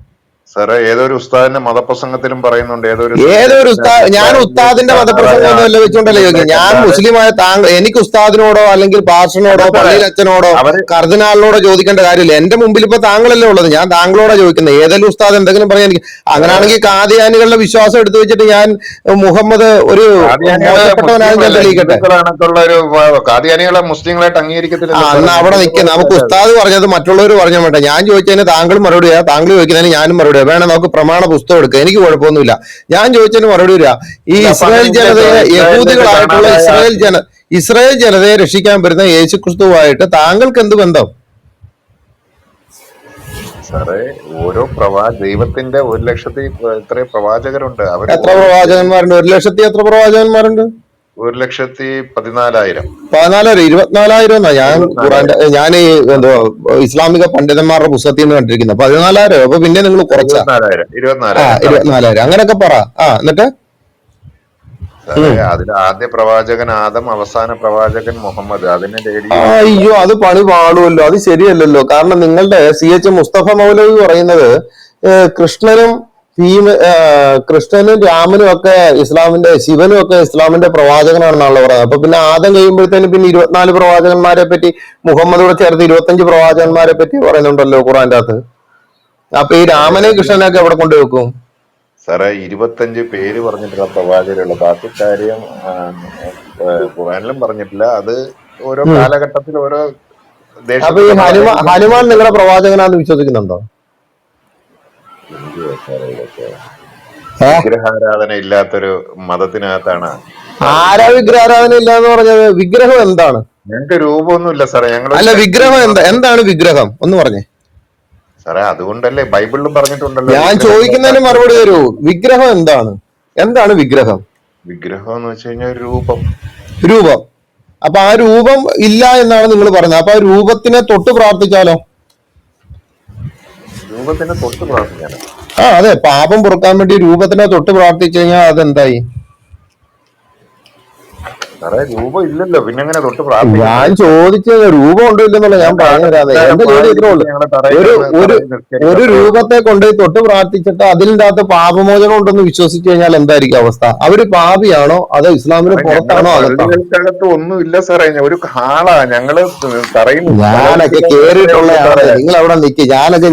സാറേ, ഏതൊരു ഉസ്താദിന്റെ മതപ്രസംഗത്തിലും പറയുന്നുണ്ട്, ഏതൊരു ഞാൻ ഉസ്താദിന്റെ മതപ്രസംഗം ഒന്നുമല്ല വെച്ചോണ്ടല്ലേ ചോദിക്കുന്നത്. ഞാൻ മുസ്ലിമായ താങ്കൾ, എനിക്ക് ഉസ്താദിനോടോ അല്ലെങ്കിൽ പാസ്റ്ററിനോടോ പള്ളിയിൽ അച്ഛനോടോ കർദിനാളിനോടോ ചോദിക്കേണ്ട കാര്യമില്ല. എന്റെ മുമ്പിൽ ഇപ്പൊ താങ്കളല്ലേ ഉള്ളത്, ഞാൻ താങ്കളോടാ ചോദിക്കുന്നത്. ഏതെങ്കിലും ഉസ്താദ് എന്തെങ്കിലും പറയാൻ എനിക്ക് അങ്ങനെയാണെങ്കിൽ കാദിയാനികളുടെ വിശ്വാസം എടുത്തു വെച്ചിട്ട് ഞാൻ മുഹമ്മദ് ഒരു മോശപ്പെട്ടവനായി ഞാൻ തെളിയിക്കട്ടെ? കാദിയാനികളെ മുസ്ലിങ്ങളായിട്ട് അംഗീകരിക്കത്തില്ല. എന്നാ അവിടെ നിൽക്കുക. നമുക്ക് ഉസ്താദ് പറഞ്ഞത് മറ്റുള്ളവർ പറഞ്ഞ വേണ്ട. ഞാൻ ചോദിച്ചതിന് താങ്കൾ മറുപടി ചെയ്യാം, താങ്കൾ ചോദിക്കുന്നതിന് ഞാനും മറുപടി. വേണം, നമുക്ക് പ്രമാണ പുസ്തകം എടുക്കുക, എനിക്ക് കുഴപ്പമൊന്നുമില്ല. ഞാൻ ചോദിച്ചതിന് മറുപടി വരിക. ഈ ഇസ്രായേൽ ജനതയെ, യഹൂദികളായിട്ടുള്ള ഇസ്രായേൽ ജനതയെ രക്ഷിക്കാൻ വരുന്ന യേശുക്രിസ്തുവായിട്ട് താങ്കൾക്ക് എന്ത് ബന്ധം? സാറേ, ഓരോ ദൈവത്തിന്റെ 1,00,000 എത്ര പ്രവാചകരുണ്ട്. എത്ര പ്രവാചകന്മാരുണ്ട്? 1,00,000 എത്ര പ്രവാചകന്മാരുണ്ട്? 1,14,000. 24,000 എന്നാ ഞാൻ ഈ എന്തോ ഇസ്ലാമിക പണ്ഡിതന്മാരുടെ പുസ്തകത്തിൽ നിന്ന് കണ്ടിരിക്കുന്നത്. 14,000. അപ്പൊ പിന്നെ നിങ്ങൾ കുറച്ചാ? 24,000 അങ്ങനെയൊക്കെ പറ. എന്നിട്ട് അതിൽ ആദ്യ പ്രവാചകൻ ആദം, അവസാന പ്രവാചകൻ മുഹമ്മദ്. അതിന് അയ്യോ, അത് പണി പാടുമല്ലോ. അത് ശരിയല്ലല്ലോ. കാരണം നിങ്ങളുടെ CH മുസ്തഫ മൗലവി പറയുന്നത് കൃഷ്ണനും രാമനും ഒക്കെ ഇസ്ലാമിന്റെ, ശിവനും ഒക്കെ ഇസ്ലാമിന്റെ പ്രവാചകനാണെന്നാണല്ലോ പറയുന്നത്. അപ്പൊ പിന്നെ ആദം കഴിയുമ്പോഴത്തേനും പിന്നെ 24 പ്രവാചകന്മാരെ പറ്റി, മുഹമ്മദോട് ചേർത്ത് 25 പ്രവാചകന്മാരെ പറ്റി പറയുന്നുണ്ടല്ലോ ഖുറാന്റെ അകത്ത്. അപ്പൊ ഈ രാമനെയും കൃഷ്ണനെയൊക്കെ എവിടെ കൊണ്ടുവെക്കും? സാറേ, 25 പേര് പറഞ്ഞിട്ടുള്ള പ്രവാചകരുള്ള, ബാക്കി കാര്യം ഖുറാനിലും പറഞ്ഞിട്ടില്ല. അത് ഓരോ കാലഘട്ടത്തിൽ ഓരോ അപ്പൊ ഈ ഹനുമാൻ നിങ്ങളുടെ പ്രവാചകനാന്ന് വിശ്വസിക്കുന്നുണ്ടോ? വിഗ്രഹാരാധന ഇല്ലാത്തൊരു മതത്തിനകത്താണ്. ആരാ വിഗ്രഹാരാധന ഇല്ലാന്ന് പറഞ്ഞത്? വിഗ്രഹം എന്താണ്? ഞങ്ങൾക്ക് രൂപമൊന്നുമില്ല സാറേ. അല്ല, വിഗ്രഹം എന്താണ് വിഗ്രഹം? ഒന്ന് പറഞ്ഞേ സാറേ. അതുകൊണ്ടല്ലേ ബൈബിളിലും പറഞ്ഞിട്ടുണ്ടല്ലോ. ഞാൻ ചോദിക്കുന്നതിന് മറുപടി തരൂ. വിഗ്രഹം എന്താണ്? എന്താണ് വിഗ്രഹം? വിഗ്രഹം എന്ന് വെച്ച് കഴിഞ്ഞാൽ രൂപം. അപ്പൊ ആ രൂപം ഇല്ല എന്നാണ് നിങ്ങൾ പറയുന്നത്. അപ്പൊ ആ രൂപത്തിനെ തൊട്ട് പ്രാർത്ഥിച്ചാലോ? രൂപത്തിനെ തൊട്ട് പ്രാർത്ഥിക്കാനോ? അതെ, പാപം പൊറുക്കാൻ വേണ്ടി രൂപത്തിനെ തൊട്ട് പ്രാർത്ഥിച്ചു കഴിഞ്ഞാൽ അതെന്തായി? സാറേ, രൂപം ഇല്ലല്ലോ, പിന്നെ എങ്ങനെ തൊട്ട് പ്രാർത്ഥിക്കും? ഞാൻ ചോദിച്ചത് രൂപം ഉണ്ടോ ഇല്ലെന്നുള്ള ഞാൻ പറഞ്ഞു തരാതെ. എന്റെ ചോദ്യം ഇത്രേ ഉള്ളൂ. ഒരു രൂപത്തെ കൊണ്ട് തൊട്ട് പ്രാർത്ഥിച്ചിട്ട് അതിൻ്റെ അകത്ത് പാപമോചനം ഉണ്ടെന്ന് വിശ്വസിച്ചു കഴിഞ്ഞാൽ എന്തായിരിക്കും അവസ്ഥ? അവര് പാപിയാണോ അതോ ഇസ്ലാമിന് പുറത്താണോ അകത്ത്? ഒന്നും ഇല്ല സാറേ, ഒരു ഹാളാ ഞങ്ങള് പറയുന്നു. ഞാനൊക്കെ കേറിയിട്ടുള്ള ആളാണ്. നിങ്ങൾ അവിടെ നിൽക്കി.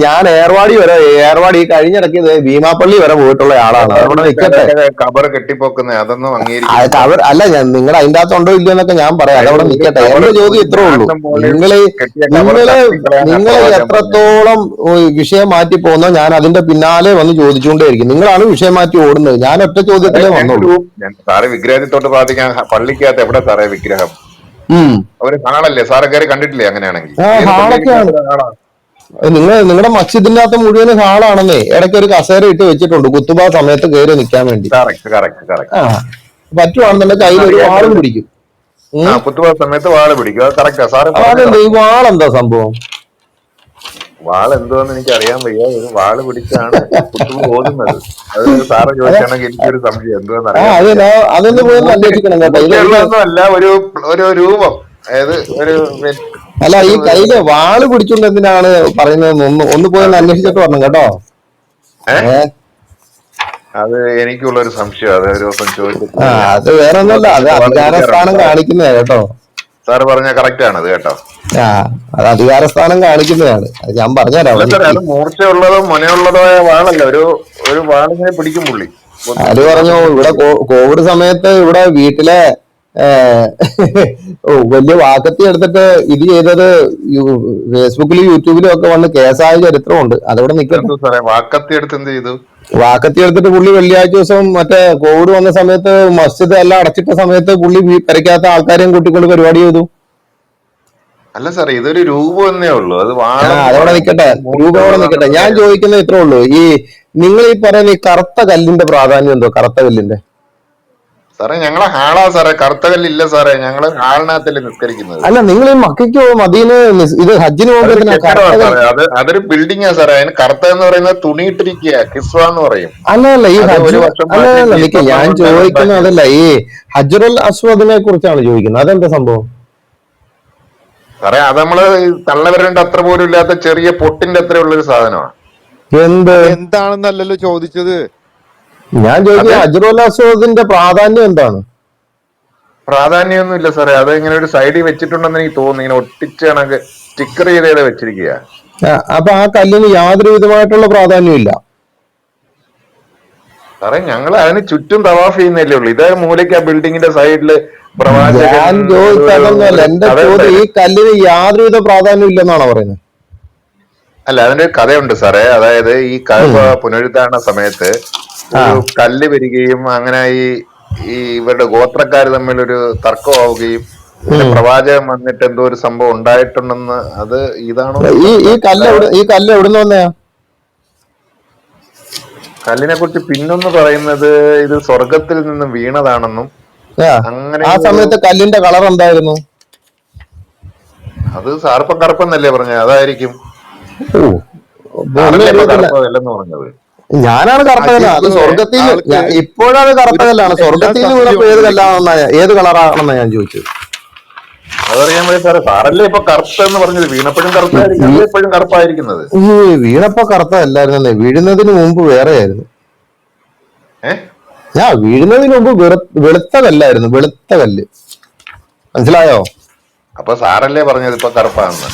ഞാൻ ഏർവാടി കഴിഞ്ഞിടയ്ക്ക് ഭീമാപ്പള്ളി വരെ പോയിട്ടുള്ള ആളാണ്. അവിടെ നിൽക്കട്ടെ. കബർ കെട്ടിപ്പോക്കുന്നത് അതൊന്നും അംഗീകരിക്കും. അല്ല, നിങ്ങൾ അതിന്റെ അകത്തുണ്ടോ ഇല്ലയോ എന്നൊക്കെ ഞാൻ പറയാം. അതവിടെ നിൽക്കട്ടെ. എന്റെ ചോദ്യം ഇത്രേ ഉള്ളൂ. നിങ്ങളെ എത്രത്തോളം വിഷയം മാറ്റി പോകുന്നോ ഞാൻ അതിന്റെ പിന്നാലെ വന്ന് ചോദിച്ചുകൊണ്ടേയിരിക്കും. നിങ്ങളാണ് വിഷയം മാറ്റി ഓടുന്നത്. ഞാൻ ഒറ്റ ചോദ്യത്തിലേ വന്നുള്ളൂ. സാറ് വിഗ്രഹത്തോട്ട് പ്രാർത്ഥിക്കാൻ പള്ളിക്കകത്ത് എവിടെ സാറേ വിഗ്രഹം? അവര് ഹാളല്ലേ സാറെ, കയറി കണ്ടിട്ടില്ലേ? അങ്ങനെയാണെങ്കിൽ നിങ്ങളുടെ മസ്ജിദിന്റെ അകത്ത് മുഴുവൻ ഹാളാണെന്നേ. ഇടയ്ക്ക് ഒരു കസേര ഇട്ട് വെച്ചിട്ടുണ്ട് കുത്തുബ സമയത്ത് കയറി നിൽക്കാൻ വേണ്ടി. പറ്റുവാണെന്നുണ്ടെങ്കിൽ കയ്യിൽ ഒരു വാളും പിടിക്കും. കുത്തുബ സമയത്ത് വാള് പിടിക്കും. അതെന്താ ഈ വാളെന്താ സംഭവം? വാള് എന്തുവാന്ന് എനിക്ക് അറിയാൻ വയ്യ. ഒരു വാള് പിടിച്ചാണ് കുട്ടികൾ ഓതുന്നത്. അത് സാറ് അതെ. ചോദിച്ചാണെങ്കിൽ എനിക്കൊരു സംശയം എന്തുവാന്ന് ആ അറിയാൻ അത് വയ്യ. അതൊന്ന് ഇത് പോയി ഒന്ന് അന്വേഷിക്കണം കേട്ടോ. ഇത് മൂർച്ചയുള്ളതൊന്നും അല്ല, ഒരു ഒരു രൂപം, അതായത് ഒരു അല്ല, ഈ ഒരു കയ്യില് വാള് പിടിച്ചുകൊണ്ട് എന്തിനാണ് പറയുന്നത്? ഒന്ന് പോയി ഒന്ന് അന്വേഷിച്ചിട്ട് അതെനിക്കറിയാം. പറഞ്ഞു കേട്ടോ. ഏഹ് ഏ അത് എനിക്കുള്ള ഒരു സംശയം. അത് ഒരു ദിവസം ചോദിച്ചിട്ട് ആ ഞാൻ അത് വേറെ ഒന്നുമല്ല, അത് കുടുംബത്തിലൊക്കെ വാള് അധികാര പിടിക്കാറുണ്ട് സ്ഥാനം സാറേ. കാണിക്കുന്നതാ കേട്ടോ. സാറ് പറഞ്ഞ കറക്റ്റ് ആണത് കേട്ടോ. ആ അത് അധികാര സ്ഥാനം കാണിക്കുന്നതാണ്. അത് ഞാൻ പറഞ്ഞുതരാം, അല്ല അവിടെ സാറേ, നിക്ക്. അത് മൂർച്ചയുള്ളതോ മുനയുള്ളതോ ആയ വാളല്ല. ഒരു വാളിങ്ങനെ പിടിക്കും പുള്ളി. ആര് പറഞ്ഞു? അങ്ങനെ ഇവിടെ പിടിക്കും. കോവിഡ് സമയത്ത് ഇവിടെ വീട്ടിലെ ഏ, വലിയ വാക്കത്തി എടുത്തിട്ട് ഇത് ചെയ്തത് ഫേസ്ബുക്കിലും യൂട്യൂബിലും ഒക്കെ വന്ന് കേസായ ചരിത്രമുണ്ട്. അതവിടെ നിൽക്കട്ടെ. അതെന്തോ സാറേ, വാക്കത്തി എടുത്ത് എന്ത് ചെയ്തു? വാക്കത്തി എടുത്തിട്ട് പുള്ളി വെള്ളിയാഴ്ച ദിവസം മറ്റേ കോവിഡ് വന്ന സമയത്ത് മസ്ജിദ് എല്ലാം അടച്ചിട്ട സമയത്ത് പുള്ളി പെരയ്ക്കാത്ത ആൾക്കാരെയും കൂട്ടിക്കൊണ്ട് പരിപാടി ചെയ്തു. അല്ല സാറേ, ഇതൊരു രൂപം എന്നേ ഉള്ളൂ. അത് ആ വാളെന്ന് അതവിടെ പറയാൻ നിൽക്കട്ടെ, പറ്റും. രൂപം അവിടെ നിൽക്കട്ടെ. മൂർച്ചയുള്ളതാണെന്ന് ഞാൻ പറയാൻ പറ്റും. ചോദിക്കുന്നത് ഇത്രേ ഉള്ളൂ. നിങ്ങൾ ഈ പറയുന്ന ഈ കറുത്ത കല്ലിന്റെ പ്രാധാന്യം എന്തോ? കറുത്ത കല്ലിന്റെ സാറേ, ഞങ്ങളെ ഹാളാ സാറേ, കറുത്തകല്ലില്ല സാറേ. ഞങ്ങള് ഹാളിനകത്തല്ലേ നിസ്കരിക്കുന്നത്. അല്ല, നിങ്ങൾ ഈ മക്കയ്ക്ക് മദീന് ഇത് ഹജ്ജിന് പോകുമ്പോ അതൊരു എന്തിനാ കെട്ടിടമാ കറുത്ത സാറേ. അതൊരു ബിൽഡിങ്ങാ സാറേ. അതിന് കറുത്ത എന്ന് പറയുന്നത് തുണിയിട്ടിരിക്കുക, കിസ്വ എന്ന് പറയും. അല്ല ഈ അത് ഹജ്ജ് ഒരു വർഷം മാറ്റി അല്ല നിക്ക്, ദീപം ഞാൻ കൊണ്ടാണ് ചോദിക്കുന്നത് ഉണ്ടാക്കിയത്. അതല്ല. ഈ ഹജ്റുൽ അസ്വദിനെ കുറിച്ചാണ് ചോദിക്കുന്നത്. അതെന്താ സംഭവം? സാറേ, അത് നമ്മള് തള്ളവരന്റെ അത്ര പോലും ഇല്ലാത്ത ചെറിയ പൊട്ടിന്റെ അത്ര ഉള്ളൊരു സാധനമാണ്. എന്ത്? അതെന്താണെന്നല്ലല്ലോ ചോദിച്ചത്. ഞാൻ അത് ചോദിക്കുന്നത് ഹജ്റുൽ അസ്വദിന്റെ പ്രാധാന്യം എന്താണ്? പ്രാധാന്യമൊന്നും ഇല്ല സാറേ. അത് ഇങ്ങനെ ഒരു സൈഡിൽ വെച്ചിട്ടുണ്ടെന്ന് എനിക്ക് തോന്നുന്നു. ഇങ്ങനെ ഒട്ടിച്ച് കണക്ക് സ്റ്റിക്കർ ചെയ്തേ വെച്ചിരിക്കുക. അപ്പൊ ആ കല്ലിന് യാതൊരു വിധമായിട്ടുള്ള പ്രാധാന്യം ഇല്ല. സാറേ, ഞങ്ങൾ അതിന് ചുറ്റും തവാഫ് ചെയ്യുന്നല്ലേ ഉള്ളൂ. ഇതേ മൂലയ്ക്ക് ആ ബിൽഡിങ്ങിന്റെ സൈഡില് പ്രവാചകൻ ഞാൻ ചോദിച്ചതൊന്നുമല്ല. ഒരു എന്റെ കഥ ചോദ്യം, ഈ ഉണ്ടായിരുന്നു. കല്ലിന് യാതൊരുവിധ പ്രാധാന്യം ഇല്ലെന്നാണോ പറയുന്നത്? അല്ല, അതിന്റെ ഒരു കഥയുണ്ട് സാറേ. അതായത് ഈ കഅബ ഉം. പുനരുദ്ധാരണ സമയത്ത് ആ ഒരു കല്ല് വരികയും അങ്ങനെ ഈ ഇവരുടെ ഗോത്രക്കാർ തമ്മിൽ ഒരു തർക്കമാവുകയും പിന്നെ ഉം. പ്രവാചകൻ വന്നിട്ട് എന്തോ ഒരു സംഭവം ഉണ്ടായിട്ടുണ്ടെന്ന്. അത് ഇതാണോ ഈ ഈ കല്ല് എവിടുന്ന് വന്നയാ? കല്ലിനെ കുറിച്ച് പിന്നൊന്ന് പറയുന്നത് ഇത് സ്വർഗത്തിൽ നിന്ന് വീണതാണെന്നും ആ അങ്ങനെ ആ ഒരു. സമയത്ത് കല്ലിന്റെ കളർ എന്തായിരുന്നു? അത് സാർപ്പം കറുപ്പെന്നല്ലേ പറഞ്ഞത്? അതായിരിക്കും. ഓ, ഒന്നും സാറല്ലേ ഇപ്പൊ അറിയത്തില്ല. കറുപ്പതല്ലെന്ന് പറഞ്ഞത്. ഞാനാണ് കറുത്തകല്ല. അത് അജിബ് സ്വർഗത്തിൽ ആൾക്ക് ഇപ്പോഴാണ് ഒരു കറുത്തകല്ലാണ്. എല്ലാ സ്വർഗത്തിൽ നിന്ന് വീണപ്പോ സംശയവും ചോദിക്കും. ഏത് കളറാണെന്നാ ഞാൻ ചോദിച്ചത്. അതറിയാൻ വഴി സാറേ. സാറല്ലേ ഇപ്പൊ കറുപ്പെന്ന് പറഞ്ഞത്? വീണപ്പോഴും കറുപ്പായിരിക്കും, അല്ലേ എപ്പോഴും കറുപ്പായിരിക്കുന്നത്? ഈ വീണപ്പോ കറുത്തതല്ലായിരുന്നേ, വീഴുന്നതിന് മുമ്പ് വേറെയായിരുന്നു. ഏഹ് വീഴുന്നതിന് മുമ്പ് വെളുത്തതല്ലായിരുന്നു, വെളുത്ത കല്ല്. മനസ്സിലായോ? അപ്പൊ സാറല്ലേ പറഞ്ഞത് ഇപ്പൊ കറുപ്പാണെന്ന്?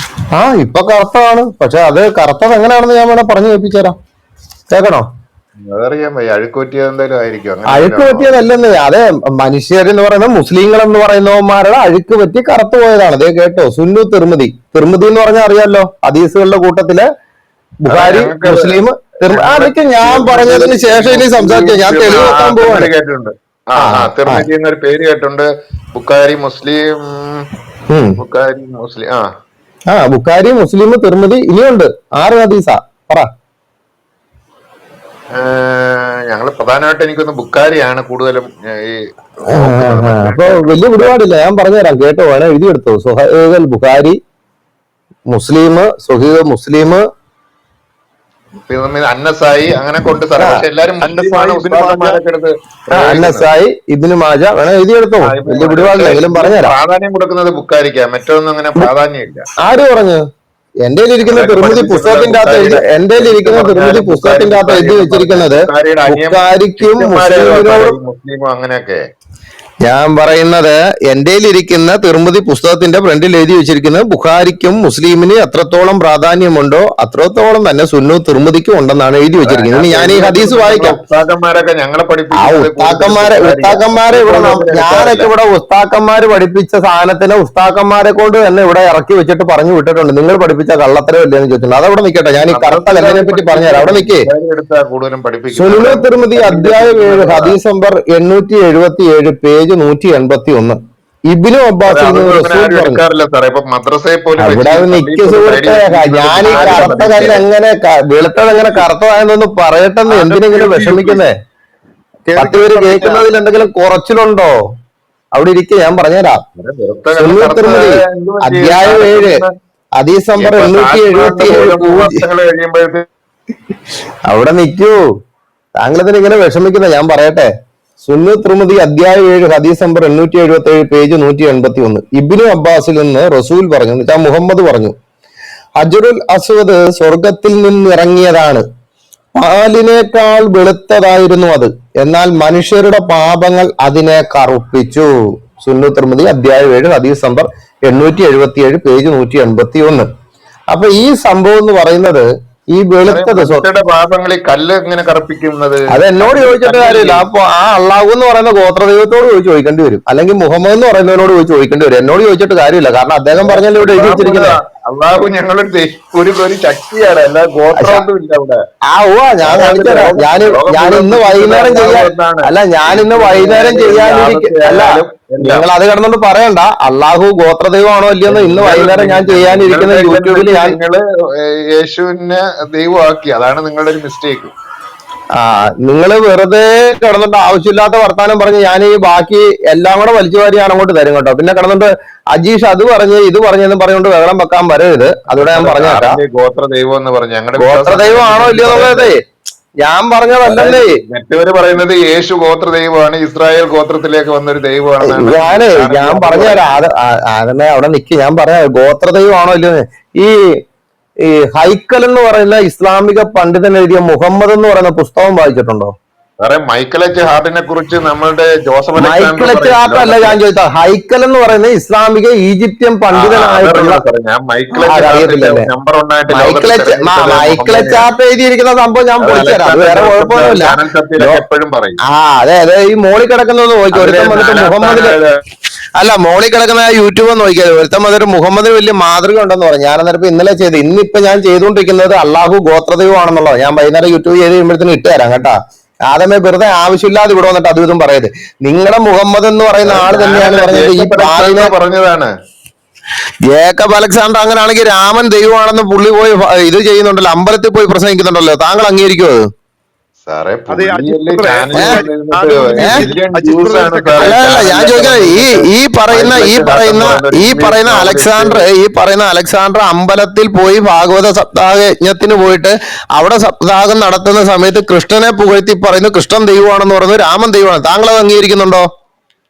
ഇപ്പൊ കറുത്തതാണ്. പക്ഷെ അത് കറുത്തത് എങ്ങനെയാണെന്ന് ഞാൻ വേണേ പറഞ്ഞു കേൾപ്പിച്ചുതരാം. കേൾക്കണോ? അതറിയാൻ വയ്യ. അഴുക്ക് പറ്റിയത് എന്തായാലും ആയിരിക്കും. അങ്ങനെ അഴുക്ക് എന്തെങ്കിലും ആണോ? പറ്റിയതല്ലെന്ന്. അതെ, മനുഷ്യരെന്ന് പറയുന്നത് മുസ്ലിങ്ങൾ എന്ന് പറയുന്നവന്മാരുടെ അഴുക്ക് പറ്റി കറുത്തു പോയതാണ്. അതേ കേട്ടോ, സുന്നു തിർമിതി. തിർമിതി എന്ന് പറഞ്ഞാൽ അറിയാലോ, ഹദീസുകളുടെ കൂട്ടത്തില് അതാ ബുഖാരി, ഞങ്ങൾക്ക് മുസ്ലിം. ഞങ്ങള് അതൊക്കെ ഞാൻ തിർമിതി, പറഞ്ഞതിന് ശേഷം ഇനി മുസ്ലിം, സംസാരിക്കാം. ഞാൻ തെളിവ് വെക്കാൻ തിർമിതി പോവാണ്. കേട്ടിട്ടുണ്ട്. ആ ആ തിർമിതി എന്നൊരു പേര് കേട്ടിട്ടുണ്ട്. ബുക്കാരി, മുസ്ലിം. ഉം. ബുക്കാരി, മുസ്ലിം. ബുഖാരി, മുസ്ലിം, തിർമിതി, ഇനിയുണ്ട്. 6 ഹദീസാ. പറ. ഞങ്ങള് പ്രധാനമായിട്ട് എനിക്കൊന്ന് ബുക്കാരിയാണ് കൂടുതലും ഈ നോക്കുന്നത്. അപ്പൊ മറ്റേ വലിയ പിടിപാടില്ല. ഞാൻ പറഞ്ഞുതരാം, കേട്ടോ. വേണേ എഴുതിയെടുത്തോ. സുഹൈൽ ബുഖാരി, മുസ്ലിം, സുഹീഹ് മുസ്ലിം, അന്നസായി അങ്ങനെ കൊണ്ട് സാറേ. പക്ഷെ എല്ലാരും മുസ്ലിമാണ് അന്നസായി ഇബ്നു മാജ. ഉസ്താദന്മാരൊക്കെ എടുത്ത് പ്രയോഗിക്കുന്നത്. അന്നസായി, ഇബ്നു മാജ. വേണേ എഴുതിയെടുത്തോ. വലിയ പക്ഷെ പിടിപാടില്ല, എങ്കിലും ഇതിലും പറഞ്ഞുതരാം. പ്രാധാന്യം കൊടുക്കുന്നത് ബുക്കാരിക്കാ. മറ്റൊന്നും അങ്ങനെ പ്രാധാന്യം ഇല്ല. ആര് പറഞ്ഞു? എന്റെ ഇരിക്കുന്ന ഞങ്ങളെയൊക്കെ തിരുമതി പഠിപ്പിച്ചിട്ടുള്ള പുസ്തകത്തിന്റെ അകത്ത് ബുക്കാരിയുടെ എന്റെ ചരിത്രം ഇരിക്കുന്ന തിരുമതി പറഞ്ഞാലും ബുക്കാരി പുസ്തകത്തിന്റെ അകത്ത് ബുക്കാരി എഴുതി എന്നും പറഞ്ഞ വെച്ചിരിക്കുന്നത് ബുക്കാരിയുടെ അനിയം ബുക്കാരിക്കും ശിഷ്യന്മാരേതാ മുസ്ലിമിനോടും. ഈ മുസ്ലിമും അങ്ങനെയൊക്കെ. ഞാൻ പറയുന്നത് എന്റെ ഇരിക്കുന്ന തിരുമതി പുസ്തകത്തിന്റെ ഫ്രണ്ടിൽ എഴുതി വെച്ചിരിക്കുന്നത് ബുഖാരിക്കും മുസ്ലിമിന് എത്രത്തോളം പ്രാധാന്യമുണ്ടോ അത്രത്തോളം തന്നെ സുന്നു തിരുമതിക്കും ഉണ്ടെന്നാണ് എഴുതി വെച്ചിരിക്കുന്നത്. ഇനി ഞാൻ ഈ ഹദീസ് വായിക്കാം. ഉസ്താദന്മാരൊക്കെ ഞങ്ങളെ ആ ഉസ്താക്കന്മാരെ ഇവിടെ ഞാനൊക്കെ ഇവിടെ ഉസ്താക്കന്മാര് പഠിപ്പിച്ച സാധനത്തിന് ഉസ്താക്കന്മാരെ കൊണ്ട് തന്നെ ഇവിടെ ഇറക്കി വെച്ചിട്ട് പറഞ്ഞു വിട്ടിട്ടുണ്ട്. നിങ്ങൾ പഠിപ്പിച്ച കള്ളത്തരം ഇല്ലെന്ന് ചോദിച്ചിട്ടുണ്ട്. അതവിടെ നിൽക്കട്ടെ. ഞാൻ ഈ കറുത്ത കല്ലിനെ പറ്റി പറഞ്ഞുതരാം. അവിടെ നിൽക്കേ. കൂടുതലും സുനുന തിരുമതി അധ്യായം 7 ഹദീസ് നമ്പർ 877 പേജ് 181. ഇബ്നു അബ്ബാസിൽ നിന്ന് റസൂൽ പറഞ്ഞു. എടുക്കാറില്ല സാറേ. ഇപ്പൊ മദ്രസയെ പോലും അവിടെ നിക്ക് സുഹൃത്തെ, ഞാൻ ഈ കറുത്ത കല്ല് എങ്ങനെ വെളുത്തത് എങ്ങനെ കറുത്തതായെന്നൊന്ന് പറയട്ടെന്ന്. എന്തിനെങ്കിലും വിഷമിക്കുന്നേ? 10 പേര് കേൾക്കുന്നതിൽ എന്തെങ്കിലും കുറച്ചിലുണ്ടോ? അവിടെ ഇരിക്കെ, ഞാൻ പറഞ്ഞുതരാം. സുന്നു തിരുമതി അധ്യായം 7 ഹദീസ് നമ്പർ ഇപ്പൊ 877 ഓരോ പൂജ്യം. വർഷങ്ങൾ കഴിയുമ്പോഴത്തേക്ക് അവിടെ നിൽക്കൂ, താങ്കളതിന് ഇങ്ങനെ വിഷമിക്കുന്ന ഞാൻ പറയട്ടെ. സുന്നു തിർമിദി അധ്യായം 7 ഹദീസ് നമ്പർ 877 പേജ് 181. ഇബ്നു അബ്ബാസിൽ നിന്ന് റസൂൽ പറഞ്ഞു, എന്ന് വെച്ചാൽ മുഹമ്മദ് പറഞ്ഞു, ഹജറുൽ അസ്വദ് സ്വർഗത്തിൽ നിന്നിറങ്ങിയതാണ്, പാലിനേക്കാൾ വെളുത്തതായിരുന്നു അത്, എന്നാൽ മനുഷ്യരുടെ പാപങ്ങൾ അതിനെ കറുപ്പിച്ചു. സുന്നു തിർമിദി അധ്യായം 7 ഹദീസ് നമ്പർ 877 പേജ് 181. അപ്പൊ ഈ സംഭവം എന്ന് പറയുന്നത് ഈ വെളുത്തത് മനുഷ്യരുടെ പാപങ്ങളിൽ കല്ല് എങ്ങനെ കറുപ്പിക്കുന്നത്? അത് എന്നോട് ചോദിച്ചിട്ട് കാര്യമില്ല. അപ്പൊ ആ അള്ളാഹു എന്ന് പറയുന്ന ഗോത്രദൈവത്തോട് ചോദിക്കേണ്ടി വരും, അല്ലെങ്കിൽ മുഹമ്മദ് എന്ന് പറയുന്നവരോട് ചോദിക്കേണ്ടി വരും. എന്നോട് ചോദിച്ചിട്ട് കാര്യമില്ല, കാരണം അദ്ദേഹം പറഞ്ഞല്ലോ ഇവിടെ എഴുതി വെച്ചിരിക്കുന്നത്. അള്ളാഹു ഞങ്ങളൊരു ഒരു ശക്തിയാണ്, അല്ല ഗോത്രമൊന്നും ഇല്ല അവിടെ. ഞാൻ കാണിച്ചുതരാം. ഞാൻ ഇന്ന് വൈകുന്നേരം അല്ല, നിങ്ങൾ അത് കിടന്നോണ്ട് പറയണ്ട. അള്ളാഹു ഗോത്രദൈവമാണോ ഇല്ലയെന്ന് ഇന്ന് വൈകുന്നേരം ഞാൻ ചെയ്യാനിരിക്കുന്ന യൂട്യൂബിൽ നിങ്ങള് യേശുവിനെ ദൈവമാക്കി, അതാണ് നിങ്ങളുടെ ഒരു മിസ്റ്റേക്ക്. നിങ്ങൾ വെറുതെ കിടന്നിട്ട് ആവശ്യമില്ലാത്ത വർത്താനം പറഞ്ഞ് ഞാൻ ഈ ബാക്കി എല്ലാം കൂടെ വലിച്ചു വാരി ഞാൻ അങ്ങോട്ട് തരും കേട്ടോ. പിന്നെ കിടന്നിട്ട് അജീഷ് അത് പറഞ്ഞ് ഇത് പറഞ്ഞെന്ന് പറഞ്ഞുകൊണ്ട് വെള്ളം വെക്കാൻ വരരുത്. അതുകൂടെ ഞാൻ പറഞ്ഞേക്കാം. ഗോത്രദൈവം എന്ന് പറഞ്ഞു, ഞങ്ങളുടെ ഗോത്രദൈവം ആണോ ഇല്ലയോ എന്നുള്ളത് ഞാൻ പറഞ്ഞതല്ലേ. മറ്റവര് പറയുന്നത് യേശു ഗോത്രദൈവമാണ്, ഇസ്രായേൽ ഗോത്രത്തിലേക്ക് വന്നൊരു ദൈവമാണ്. ഞാൻ പറഞ്ഞുതരാം. അതന്നെ അവിടെ നിക്ക്, ഞാൻ പറയാം ഗോത്രദൈവം ആണോ ഇല്ലയോ. ഈ ഹൈക്കൽ എന്ന് പറയുന്ന ഇസ്ലാമിക പണ്ഡിതൻ എഴുതിയ മുഹമ്മദ് എന്ന് പറയുന്ന പുസ്തകം വായിച്ചിട്ടുണ്ടോ? സാറേ മൈക്കൽ എച്ച് ഹാർട്ടിനെ കുറിച്ച് നമ്മളുടെ ജോസഫ് മൈക്കൽ എച്ച് ഹാർട്ട് അല്ല ഞാൻ ചോദിച്ചാ, ഹൈക്കൽ എന്ന് പറയുന്ന ഇസ്ലാമിക ഈജിപ്ഷ്യൻ പണ്ഡിതനായിട്ടുള്ള മൈക്കൽ എച്ച് ഹാർട്ട് എഴുതിയിരിക്കുന്ന സംഭവം ഞാൻ പൊളിച്ചുതരാം, അത് വേറെ കുഴപ്പമൊന്നുമില്ല. അതെ അതെ, ഈ മോളിൽ കിടക്കുന്നത് നോക്കിയോ, ഒരുത്തം വന്നിട്ട് മുഹമ്മദില് അല്ല മോളിൽ കിടക്കുന്ന യൂട്യൂബ് നോക്കിയത്, ഒരുത്തം വന്നിട്ട് മുഹമ്മദിന് വലിയ മാതൃക ഉണ്ടെന്ന് പറഞ്ഞു. ഞാൻ അന്നേരം ഇന്നലെ ചെയ്ത്, ഇന്നിപ്പോ ഞാൻ ചെയ്തുകൊണ്ടിരിക്കുന്നത് അള്ളാഹു ഗോത്രദൈവമാണെന്നുള്ളത്. ഞാൻ വൈകുന്നേരം യൂട്യൂബ് ചെയ്ത് കഴിയുമ്പോഴത്തേന് ഇട്ട് തരാം കേട്ടാ. ആദ്യമേ വെറുതെ ആവശ്യമില്ലാതെ ഇവിടെ വന്നിട്ട് അതും ഇതും പറയത്. നിങ്ങളുടെ മുഹമ്മദ് എന്ന് പറയുന്ന ആള് തന്നെയാണ് പറഞ്ഞത് ഈ പാലിനെ പറഞ്ഞതാണ്. ജേക്കബ് അലക്സാണ്ടർ അങ്ങനെയാണെങ്കിൽ രാമൻ ദൈവമാണെന്ന് പുള്ളി പോയി ഇത് ചെയ്യുന്നുണ്ടല്ലോ, അമ്പലത്തിൽ പോയി പ്രസംഗിക്കുന്നുണ്ടല്ലോ, താങ്കൾ അംഗീകരിക്കുമോ അത്? സാറേ അല്ല ഞാൻ ചോദിക്കുന്നത് ഈ പറയുന്ന അലക്സാണ്ടർ അമ്പലത്തിൽ പോയി ഭാഗവത സപ്താഹ യജ്ഞത്തിന് പോയിട്ട് അവിടെ സപ്താഹം നടത്തുന്ന സമയത്ത് കൃഷ്ണനെ പുകഴ്ത്തി പറയുന്നു കൃഷ്ണൻ ദൈവമാണെന്ന് പറയുന്നു, രാമൻ ദൈവമാണ്. താങ്കൾ അത് അംഗീകരിക്കുന്നുണ്ടോ?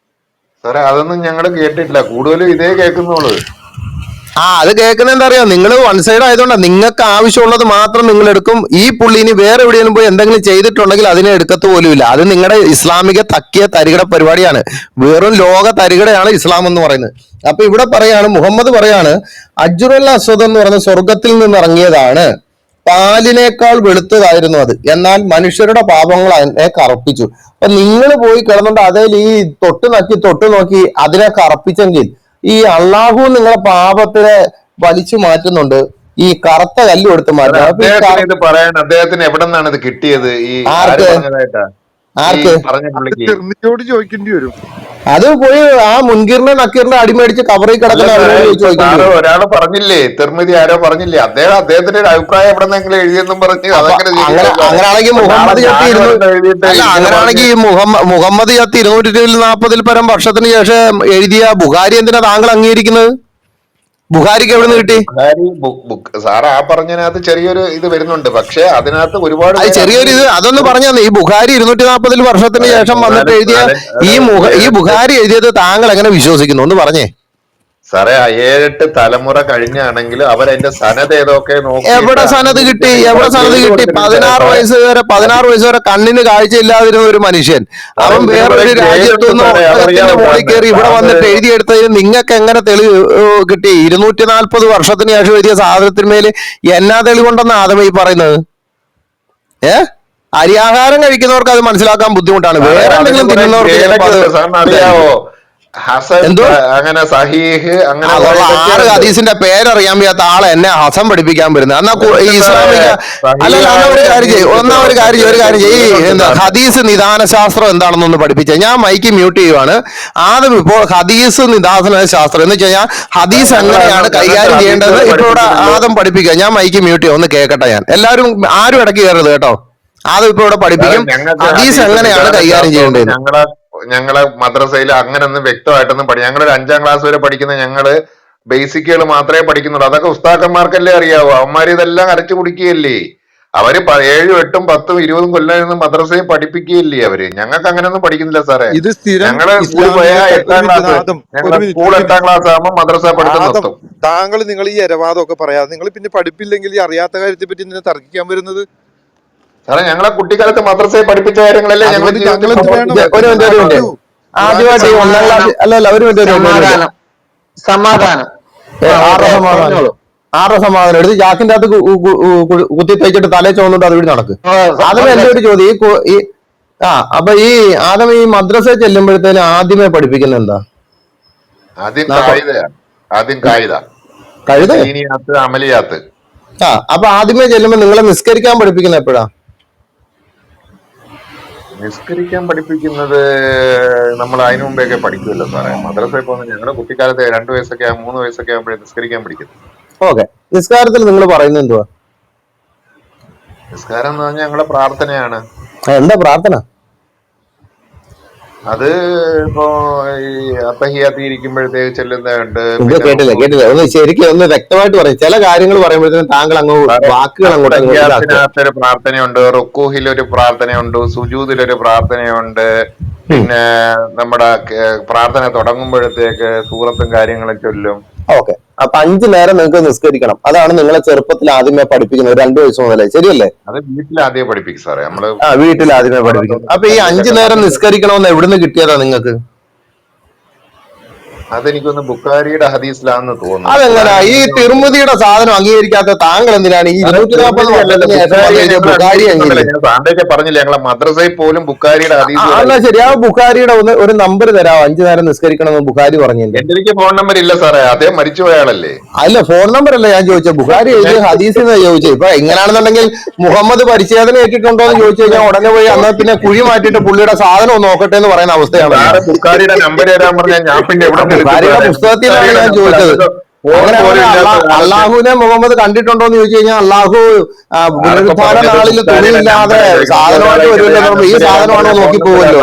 സാറേ അതൊന്നും ഞങ്ങൾ കേട്ടിട്ടില്ല, കൂടുതലും ഇതേ കേൾക്കുന്നുള്ളൂ. അത് കേൾക്കുന്ന എന്താ അറിയാം, നിങ്ങൾ വൺ സൈഡ് ആയതുകൊണ്ടാണ്. നിങ്ങൾക്ക് ആവശ്യമുള്ളത് മാത്രം നിങ്ങൾ എടുക്കും. ഈ പുള്ളി ഇനി വേറെ എവിടെയെങ്കിലും പോയി എന്തെങ്കിലും ചെയ്തിട്ടുണ്ടെങ്കിൽ അതിനെ എടുക്കത്ത് പോലുമില്ല. അത് നിങ്ങളുടെ ഇസ്ലാമിക തക്കിയ തരികട പരിപാടിയാണ്, വെറും ലോക തരികടയാണ് ഇസ്ലാം എന്ന് പറയുന്നത്. അപ്പൊ ഇവിടെ പറയാണ്, മുഹമ്മദ് പറയാണ്, അജ്റുൽ അസ്വദ് എന്ന് പറയുന്ന സ്വർഗത്തിൽ നിന്ന് ഇറങ്ങിയതാണ്, പാലിനേക്കാൾ വെളുത്തതായിരുന്നു അത്, എന്നാൽ മനുഷ്യരുടെ പാപങ്ങൾ അതിനെ കറുപ്പിച്ചു. അപ്പൊ നിങ്ങൾ പോയി കിടന്നുകൊണ്ട് അതിൽ ഈ തൊട്ട് നോക്കി അതിനെ കറുപ്പിച്ചെങ്കിൽ ഈ അള്ളാഹു നിങ്ങളെ പാപത്തിനെ വലിച്ചു മാറ്റുന്നുണ്ട്, ഈ കറുത്ത കല്ല് കൊടുത്ത് മാറ്റും. അദ്ദേഹത്തിന് എവിടെ നിന്നാണ് ഇത് കിട്ടിയത്? ഈ ആർക്ക് ചോദിക്കേണ്ടി വരും. അത് പോയി ആ മുൻകീറിന്റെ നക്കീറിന്റെ അടിമേടിച്ച് കവറിൽ കിടക്കുന്ന ഒരാള് പറഞ്ഞില്ലേ, തിർമിതി ആരോ പറഞ്ഞില്ലേ, അദ്ദേഹത്തിന്റെ ഒരു അഭിപ്രായം എവിടെന്നെങ്കിലും എഴുതിയെന്നും പറഞ്ഞു. അങ്ങനെയാണെങ്കിൽ മുഹമ്മദ് ചത്ത് 240 പരം വർഷത്തിന് ശേഷം എഴുതിയ ബുഖാരി എന്തിനാ താങ്കൾ അംഗീകരിക്കുന്നത്? ബുഖാരിക്ക് എവിടെ നിന്ന് കിട്ടി? സാർ ആ പറഞ്ഞതിനകത്ത് ചെറിയൊരു ഇത് വരുന്നുണ്ട്, പക്ഷെ അതിനകത്ത് ഒരുപാട് ചെറിയൊരു ഇത് അതൊന്ന് പറഞ്ഞാൽ ഈ ബുഖാരി 240 വർഷത്തിന് ശേഷം വന്നിട്ട് എഴുതിയ ഈ ബുഖാരി എഴുതിയത് താങ്കൾ എങ്ങനെ വിശ്വസിക്കുന്നു ഒന്ന് പറഞ്ഞേ. സാറേ 7-8 തലമുറ കഴിഞ്ഞാണെങ്കിൽ അവരെന്റെ സനത് ഏതൊക്കെ നോക്കി എവിടെ സനത് കിട്ടി? 16 വയസ്സ് വരെ കണ്ണിന് കാഴ്ചയില്ലാതിരുന്ന ഒരു മനുഷ്യൻ, അവൻ വേറൊരു രാജ്യത്തുനിന്ന് മോളിൽ കയറി ഇവിടെ വന്നിട്ട് എഴുതിയെടുത്തതിന് നിങ്ങൾക്ക് എങ്ങനെ തെളിവ് കിട്ടി? 240 വർഷത്തിന് ശേഷം എഴുതിയ സാധനത്തിന്മേല് എന്നാ തെളിവുണ്ടെന്ന് ആദ്യമേ ഈ പറയുന്നത്? അരിയാഹാരം കഴിക്കുന്നവർക്ക് അത് മനസ്സിലാക്കാൻ ബുദ്ധിമുട്ടാണ്, വേറെ എന്തെങ്കിലും തിന്നുന്നവർക്ക് അറിയാവോ? അങ്ങനെ സഹീഹ് അങ്ങനെ 6 ഹദീസിന്റെ പേരറിയാൻ വയ്യാത്ത ആളെ എന്നെ ഹസൻ പഠിപ്പിക്കാൻ വരുന്നത്. എന്നാ ഇസ്ലാമിക ഒരു കാര്യം ചെയ്യും, ഹദീസ് നിദാന ശാസ്ത്രം എന്താണെന്നൊന്ന് പഠിപ്പിച്ച. ഞാൻ മൈക്ക് മ്യൂട്ട് ചെയ്യുവാണ്. ആദ്യം ഇപ്പോൾ ഹദീസ് നിദാന ശാസ്ത്രം എന്ന് വെച്ച് കഴിഞ്ഞാൽ ഹദീസ് എങ്ങനെയാണ് കൈകാര്യം ചെയ്യേണ്ടത് ഇപ്പോൾ ഇവിടെ ആദ്യം പഠിപ്പിക്കുക. ഞാൻ മൈക്ക് മ്യൂട്ട് ചെയ്യാം, ഒന്ന് കേൾക്കട്ടെ. ഞാൻ എല്ലാവരും ആരും ഇടയ്ക്ക് കയറരുത് കേട്ടോ. ആദ്യം ഇപ്പൊ ഇവിടെ പഠിപ്പിക്കും ഹദീസ് എങ്ങനെയാണ് കൈകാര്യം ചെയ്യേണ്ടത്. ഞങ്ങളെ മദ്രസയിൽ അങ്ങനെ ഒന്നും വ്യക്തമായിട്ടൊന്നും ഞങ്ങളൊരു 5ാം ക്ലാസ് വരെ പഠിക്കുന്ന ഞങ്ങള് ബേസിക്കുകൾ മാത്രമേ പഠിക്കുന്നുള്ളൂ. അതൊക്കെ ഉസ്താക്കന്മാർക്കല്ലേ അറിയാവൂ. അവന്മാര് ഇതെല്ലാം അരച്ചു കുടിക്കുകയല്ലേ. അവര് 7, 8, 10, 20 കൊല്ലം ഇരുന്ന് മദ്രസയെ പഠിപ്പിക്കുകയല്ലേ അവര്. ഞങ്ങൾക്ക് അങ്ങനെയൊന്നും പഠിക്കുന്നില്ല സാറേ. ഇത് സ്ഥിരം ഞങ്ങള് സ്കൂളിൽ ഇസ്ലാമിക പോയാൽ ഒരു 8ാം മിനിറ്റ് ക്ലാസ്, ആദം, ഞങ്ങളെ സ്കൂൾ 8ാം ക്ലാസ് ആകുമ്പോൾ മദ്രസ പഠിത്തം ആദം, നിർത്തും. താങ്കൾ നിങ്ങൾ ഈ എരവാദമൊക്കെ പറയാതെ നിങ്ങൾ പിന്നെ പഠിപ്പില്ലെങ്കിൽ ഈ അറിയാത്ത കാര്യത്തെ പറ്റി എന്തിനാ തർക്കിക്കാൻ വരുന്നത്? സാറേ ഞങ്ങളെ കുട്ടിക്കാലത്ത് മദ്രസയെ പഠിപ്പിച്ച കാര്യങ്ങളല്ലേ ഞങ്ങൾ അതുകൊണ്ട് ഞങ്ങൾ ജീവിതത്തിൽ എന്ത് വേണം? ഒരു മിനിറ്റ് ഒരു മിനിറ്റ്. പറയൂ. ആദ്യമായിട്ട് ഈ 1ാം ക്ലാസ് അല്ല ഒരു മിനിറ്റ് ഒരു മിനിറ്റ് സമാധാനം സമാധാനം ആരുടെ സമാധാനം? പറഞ്ഞോളൂ. ആരുടെ സമാധാനം? എടുത്ത് ജാക്കിന്റെ അകത്ത് കുത്തി തേച്ചിട്ട് തലേ ചോന്നിട്ട് അത് വീട് നടക്കും. ആദ്യം എന്റെ ഒരു ചോദ്യം, അപ്പൊ ഈ ആദ്യം ഈ മദ്രസയിൽ ചെല്ലുമ്പോഴത്തേന് ആദ്യമേ പഠിപ്പിക്കുന്നത് എന്താ? ആദ്യം കായികയാണ്. ആദ്യം കഴുത. ദീനിയാത്ത്, അമലിയാത്ത്. അപ്പൊ ആദ്യമേ ചെല്ലുമ്പോ നിങ്ങളെ നിസ്കരിക്കാൻ പഠിപ്പിക്കുന്നത് എപ്പോഴാ? നിസ്കരിക്കാൻ പഠിപ്പിക്കുന്നത് നമ്മൾ അതിനു മുമ്പേയൊക്കെ പഠിക്കുമല്ലോ സാറേ. മദ്രസയിൽ പോകുന്ന ഞങ്ങളുടെ കുട്ടിക്കാലത്ത് 2 വയസ്സൊക്കെ 3 വയസ്സൊക്കെ ആകുമ്പോഴേ നിസ്കരിക്കാൻ പഠിക്കുന്നു. ഓക്കെ. നിസ്കാരത്തിൽ നിങ്ങൾ പറയുന്നത് എന്തുവാ? നിസ്കാരം എന്ന് പറഞ്ഞാൽ ഞങ്ങളുടെ പ്രാർത്ഥനയാണ്. എന്താ പ്രാർത്ഥന? അത് ഇപ്പോ ഈ അത്തഹിയാത്തി ഇരിക്കുമ്പോഴത്തേക്ക് ചെല്ലുന്നുണ്ട്. കേട്ടില്ല ഒന്ന് ശരിക്കും ഒന്ന് വ്യക്തമായിട്ട് പറയും. ചില കാര്യങ്ങൾ പറയുമ്പോഴത്തേക്കും താങ്കൾ അങ്ങ് വാക്കുകൾ അങ്ങോട്ട് അത്തഹിയാത്തിനകത്തൊരു പ്രാർത്ഥനയുണ്ട്, റുക്കൂഹിലൊരു പ്രാർത്ഥനയുണ്ട്, സുജൂദിലൊരു പ്രാർത്ഥനയുണ്ട്. പിന്നെ നമ്മുടെ പ്രാർത്ഥന തുടങ്ങുമ്പോഴത്തേക്ക് സൂറത്തും കാര്യങ്ങളും ചൊല്ലും. ഓക്കെ. അപ്പൊ 5 നേരം നിങ്ങൾക്ക് നിസ്കരിക്കണം. അതാണ് നിങ്ങളെ ചെറുപ്പത്തിൽ ആദ്യമേ പഠിപ്പിക്കുന്നത് 2 വയസ്സ് മുതലേ, ശരിയല്ലേ? അത് വീട്ടിൽ ആദ്യമേ പഠിപ്പിക്കും സാറേ. നമ്മള് വീട്ടിൽ ആദ്യമേ പഠിപ്പിക്കും. അപ്പൊ ഈ 5 നേരം നിസ്കരിക്കണമെന്ന് എവിടുന്ന് കിട്ടിയതാ നിങ്ങൾക്ക്? അതെനിക്കൊന്ന് ബുഖാരിയുടെ ഹദീസിലാന്ന് തോന്നുന്നു. അതെങ്ങനാ ഈ തിരുമതിയുടെ സാധനം അംഗീകരിക്കാത്ത താങ്കൾ എന്തിനാണ് ഈ 240 വർഷത്തിന് ശേഷം ബുഖാരി അംഗീകരിച്ചത്? സാറിന്റെ പറഞ്ഞില്ല ഞങ്ങളെ മദ്രസയിൽ പോലും ബുഖാരിയുടെ ഹദീസ്. അല്ല ശരി, ആ ബുഖാരിയുടെ ഒരു നമ്പർ തരാമോ? 5 നേരം നിസ്കരിക്കണമെന്ന് ബുഖാരി പറഞ്ഞില്ലേ? എന്റെ എനിക്ക് ഫോൺ നമ്പർ ഇല്ല സാറേ. അദ്ദേഹം മരിച്ചുപോയ ആളല്ലേ. അല്ല ഫോൺ നമ്പർ അല്ല ഞാൻ ചോദിച്ചത്, ബുഖാരി എഴുതിയ ഹദീസ് ചോദിച്ചത്. ഇപ്പൊ എങ്ങനെയാണെന്നുണ്ടെങ്കിൽ മുഹമ്മദ് പരിച്ഛേദന ഏറ്റിട്ടുണ്ടോ എന്ന് ചോദിച്ചു കഴിഞ്ഞാൽ ഉടനെ പോയി അന്ന് പിന്നെ കുഴി മാറ്റിയിട്ട് പുള്ളിയുടെ സാധനം ഒന്ന് നോക്കട്ടെ എന്ന് പറയുന്ന അവസ്ഥയാണ്. ബുഖാരിയുടെ നമ്പർ തരാൻ പറഞ്ഞാൽ ഞാൻ പിന്നെ എവിടെ ബുഖാരിയുടെ പുസ്തകത്തിലാണ് ഞാൻ ചോദിച്ചത്. അള്ളാഹുവിനെ മുഹമ്മദ് കണ്ടിട്ടുണ്ടോ എന്ന് ചോദിച്ചു കഴിഞ്ഞാൽ അള്ളാഹു പുനരുദ്ധാന നാളിൽ തുണിയില്ലാതെ സാധനമായിട്ട് വരുമല്ലോ, ഈ സാധനമാണോ നോക്കി പോകുമല്ലോ.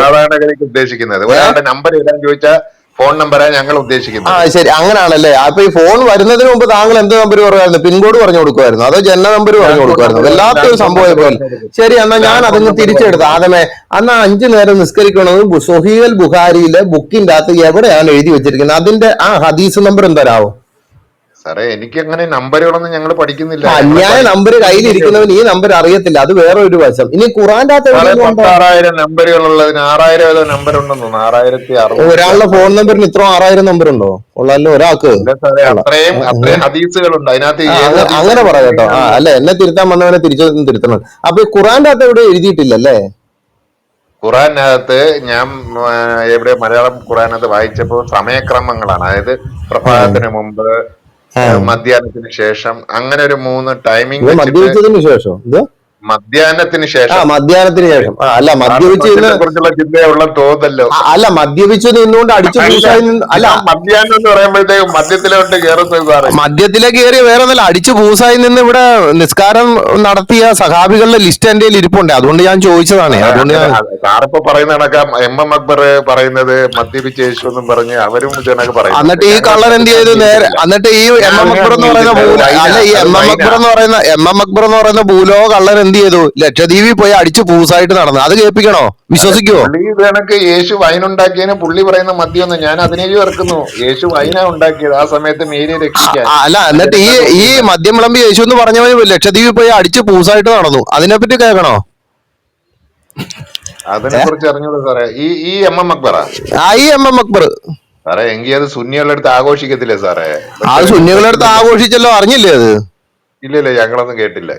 ഉദ്ദേശിക്കുന്നത് ഒരാളുടെ നമ്പർ ഇടാൻ ചോദിച്ചാൽ ഫോൺ നമ്പറാണ് ഞങ്ങൾ ഉദ്ദേശിക്കുന്നത്. ശരി, അങ്ങനെയാണല്ലേ. അപ്പൊ ഈ ഫോൺ വരുന്നതിന് മുമ്പ് താങ്കൾ എന്ത് നമ്പർ പറയുമായിരുന്നു? പിൻകോഡ് പറഞ്ഞു കൊടുക്കുമായിരുന്നു അതോ ജന നമ്പർ പറഞ്ഞു കൊടുക്കുമായിരുന്നു? വല്ലാത്തൊരു സംഭവം പോലെ. ശരി, എന്നാ ഞാൻ അതങ്ങ് തിരിച്ചെടുത്ത്. ആദ്യമേ അന്ന് 5 നേരം നിസ്കരിക്കണമെന്ന് സ്വഹീഹുൽ ബുഖാരിയിലെ ബുക്കിന്റെ അകത്ത് എവിടെയാണ് എഴുതി വെച്ചിരിക്കുന്നത്? അതിന്റെ ആ ഹദീസ് നമ്പർ എന്തരാവോ? സാറേ എനിക്ക് അങ്ങനെ നമ്പറുകളൊന്നും ഞങ്ങൾ പഠിക്കുന്നില്ല. അന്യായ നമ്പർ കയ്യിലിരിക്കുന്നവന് ഈ നമ്പർ അറിയത്തില്ല, അത് വേറെ ഒരു വശം. ഇനി ഖുറാന്റെ അകത്ത് 6000 നമ്പറുകളുള്ളതിന് 6000 നമ്പർ ഉണ്ടെന്ന് തോന്നുന്നു. 6060. ഒരാളുടെ ഫോൺ നമ്പറിന് ഇത്ര 6000 നമ്പർ ഉണ്ടോ? ഉള്ളല്ലോ ഒരാൾക്ക്. അത്രയും ഹദീസുകളുണ്ട് അതിനകത്ത്. അങ്ങനെ പറയാം കേട്ടോ. അല്ല എന്നെ തിരുത്താൻ വന്നവനെ തിരുത്തണം. അപ്പൊ ഈ ഖുറാന്റെ അകത്ത് ഇവിടെ എഴുതിയിട്ടില്ലല്ലേ? ഖുറാനകത്ത് ഞാൻ എവിടെ മലയാളം ഖുറാനകത്ത് വായിച്ചപ്പോ സമയക്രമങ്ങളാണ്. അതായത് പ്രഭാതത്തിന് മുമ്പ്, മധ്യാഹ്നത്തിന് ശേഷം, അങ്ങനെ ഒരു 3 ടൈമിംഗ്. മദ്യപിച്ചതിന് ശേഷം മധ്യാഹ്നത്തിന് ശേഷം അല്ല മദ്യപിച്ച് കുറിച്ചുള്ള ചിന്തയുള്ള തോന്നല്ലോ. അല്ല മദ്യപിച്ച് നിന്നുകൊണ്ട് അടിച്ചു പൂസായി അല്ല മധ്യാഹ്നം എന്ന് പറയുമ്പോഴത്തേക്കും മദ്യത്തിലോട്ട് കയറുന്നത്. മദ്യത്തിലേക്ക് കയറി വേറെ ഒന്നല്ല, അടിച്ചു പൂസായി നിന്ന് ഇവിടെ നിസ്കാരം നടത്തിയ സഹാബികളുടെ ലിസ്റ്റ് എന്റെ ഇരിപ്പുണ്ട്. അതുകൊണ്ട് ഞാൻ ചോദിച്ചതാണ്. അതുകൊണ്ട് സാറിപ്പോ പറയുന്ന കണക്കാം എം അക്ബർ പറയുന്നത് മദ്യപിച്ച് യേശു എന്നും പറഞ്ഞ് അവരും ഇതിനൊക്കെ പറയും. എന്നിട്ട് ഈ കള്ളൻ എന്ത് ചെയ്തു നേരെ? എന്നിട്ട് ഈ എം അക്ബർ എന്ന് പറയുന്ന ഭൂലോക കള്ളൻ എന്ത് ചെയ്തു? ലക്ഷദ്വീപിൽ പോയി അടിച്ചു പൂസായിട്ട് നടന്നു. അത് കേൾപ്പിക്കണോ? വിശ്വസിക്കുവോ? കണക്ക് യേശു വൈനുണ്ടാക്കിയതിന് പുള്ളി പറയുന്ന മദ്യമൊന്നും ഞാൻ അതിനേക്ക് ചേർക്കുന്നു. യേശു വൈനാ ഉണ്ടാക്കിയത് ആ സമയത്ത് മേരിയെ രക്ഷിക്കാൻ. അല്ല എന്നിട്ട് ഈ മദ്യം വിളമ്പി യേശു എന്ന് പറഞ്ഞവന് ലക്ഷദ്വീപിൽ പോയി അടിച്ചു പൂസായിട്ട് നടന്നു. അതിനെപ്പറ്റി കേൾക്കണോ? അതിനെ കുറിച്ച് അറിഞ്ഞൂടാ സാറേ. ഈ എം അക്ബർ സാറേ എങ്കിൽ അത് സുന്നികളുടെ അടുത്ത് ആഘോഷിക്കത്തില്ലേ സാറേ? അത് സുന്നികളുടെ അടുത്ത് ആഘോഷിച്ചല്ലോ, അറിഞ്ഞില്ലേ അത്? ഇല്ലല്ലേ, ഞങ്ങളൊന്നും കേട്ടില്ല.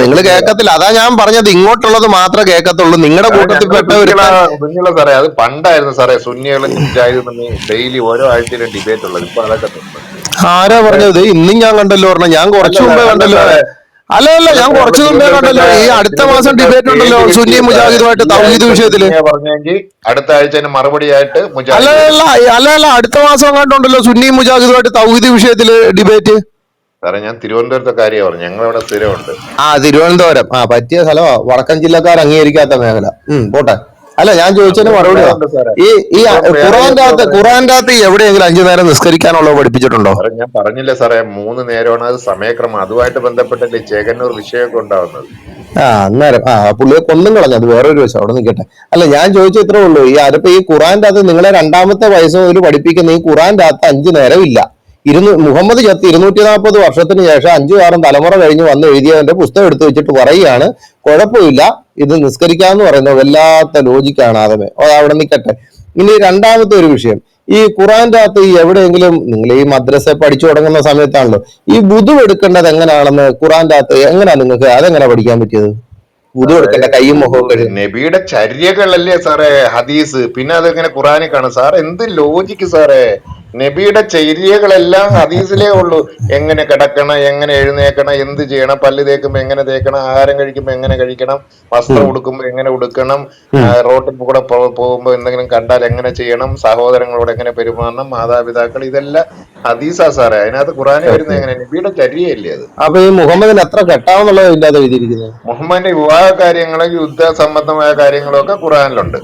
നിങ്ങൾ കേൾക്കത്തില്ല. അതാ ഞാൻ പറഞ്ഞത്, ഇങ്ങോട്ടുള്ളത് മാത്രമേ കേൾക്കത്തുള്ളൂ. നിങ്ങളുടെ കൂട്ടത്തിൽപ്പെട്ട ഒരു സുന്നികളെ സാറേ അത് പണ്ടായിരുന്നു സാറേ. സുന്നികളും ഡെയിലി ഓരോ ആഴ്ചയിലും ഡിബേറ്റ് ഉള്ളത്. ഇപ്പൊ അതൊക്കെ ആരാ പറഞ്ഞത്? ഇന്നും ഞാൻ കണ്ടല്ലോ പറഞ്ഞ. ഞാൻ കുറച്ചു മുമ്പേ കണ്ടല്ലോ. അല്ല ഞാൻ കുറച്ചു മുമ്പേ കണ്ടല്ലോ. ഈ അടുത്ത മാസം ഡിബേറ്റ് ഉണ്ടല്ലോ സുന്നി മുജാഹിദുമായിട്ട് തൗഹീദ് വിഷയത്തില്. പറഞ്ഞെങ്കിൽ അടുത്ത ആഴ്ച മറുപടി ആയിട്ട് അല്ല അടുത്ത മാസം കണ്ടുണ്ടല്ലോ സുന്നി മുജാഹിദുമായിട്ട് തൗഹീദ് വിഷയത്തില് ഡിബേറ്റ്. സാറേ ഞാൻ തിരുവനന്തപുരത്തെ കാര്യമാണ് പറഞ്ഞു. ഞങ്ങളവിടെ സ്ഥിരമുണ്ട്. തിരുവനന്തപുരം പറ്റിയ സ്ഥലമാ. വടക്കൻ ജില്ലക്കാർ അംഗീകരിക്കാത്ത മേഖല. പോട്ടെ. അല്ല ഞാൻ ചോദിച്ചതിന് മറുപടി താ. ഉണ്ട് സാറേ. ഈ ഈ ഇപ്പം വേറെ ഖുറാന്റെ അകത്ത് എവിടെയെങ്കിലും 5 നേരം നിസ്കരിക്കാനുള്ളത് പഠിപ്പിച്ചിട്ടുണ്ടോ? സാറേ ഞാൻ പറഞ്ഞില്ലേ സാറേ 3 നേരമാണ്, അത് സമയക്രമം. അതുമായിട്ട് ബന്ധപ്പെട്ടല്ലേ ചേകന്നൂർ വിഷയമൊക്കെ ഉണ്ടാവുന്നത്. അന്നേരം പുള്ളിയെ കൊന്നും കളഞ്ഞു, അത് വേറൊരു വശം, അവിടെ നിൽക്കട്ടെ. അല്ല ഞാൻ ചോദിച്ച ഇത്രേ ഉള്ളൂ, അതിപ്പോ ഈ ഖുറാന്റെ അകത്ത് നിങ്ങളെ 2ാമത്തെ വയസ്സ് മുതൽ പഠിപ്പിക്കുന്ന ഈ ഖുറാന്റെ അകത്ത് 5 നേരം ഇല്ല. മുഹമ്മദ് ചത്ത് 240 വർഷത്തിന് ശേഷം 5-6 തലമുറ കഴിഞ്ഞ് വന്ന് എഴുതിയവന്റെ പുസ്തകം എടുത്തു വെച്ചിട്ട് പറയുകയാണ് കുഴപ്പമില്ല ഇത് നിസ്കരിക്കാന്ന് പറയുന്നത് വല്ലാത്ത ലോജിക്കാണ്. ആദ്യമേ അവിടെ നിൽക്കട്ടെ. ഇനി 2ാമത്തെ ഒരു വിഷയം, ഈ ഖുറാന്റെ അകത്ത് ഈ എവിടെയെങ്കിലും നിങ്ങൾ ഈ മദ്രസ പഠിച്ചു തുടങ്ങുന്ന സമയത്താണല്ലോ ഈ വുദു എടുക്കേണ്ടത് എങ്ങനെയാണെന്ന് ഖുറാന്റെ അകത്ത് എങ്ങനെയാ നിങ്ങൾക്ക് അതെങ്ങനെ പഠിക്കാൻ പറ്റിയത്? വുദു എടുക്കേണ്ട കയ്യും മുഖവും കഴുകി നബിയുടെ ചര്യകളല്ലേ സാറേ ഹദീസ്, പിന്നെ അതെങ്ങനെ ഖുറാനിൽ കാണും സാർ? എന്ത് ലോജിക്ക് സാറേ? നബിയുടെ ചര്യകളെല്ലാം ഹദീസിലേ ഉള്ളൂ. എങ്ങനെ കിടക്കണം, എങ്ങനെ എഴുന്നേക്കണം, എന്ത് ചെയ്യണം, പല്ല് തേക്കുമ്പോ എങ്ങനെ തേക്കണം, ആഹാരം കഴിക്കുമ്പോ എങ്ങനെ കഴിക്കണം, വസ്ത്രം ഉടുക്കുമ്പോ എങ്ങനെ ഉടുക്കണം, റോട്ടിൽ കൂടെ പോകുമ്പോ എന്തെങ്കിലും കണ്ടാൽ എങ്ങനെ ചെയ്യണം, സഹോദരങ്ങളോട് എങ്ങനെ പെരുമാറണം, മാതാപിതാക്കൾ, ഇതെല്ലാം ഹദീസാ സാറേ. അതിനകത്ത് ഖുറാനിൽ വരുന്നത് എങ്ങനെ? നബിയുടെ ചര്യയല്ലേ അത്. അപ്പൊ ഈ മുഹമ്മദിന് എത്ര കെട്ടാവുന്നുള്ളത് ഇല്ലാതെ എഴുതിയിരിക്കുന്നത്? മുഹമ്മദിന്റെ വിവാഹ കാര്യങ്ങളും യുദ്ധ സംബന്ധമായ കാര്യങ്ങളും ഒക്കെ ഖുറാനിലുണ്ട്.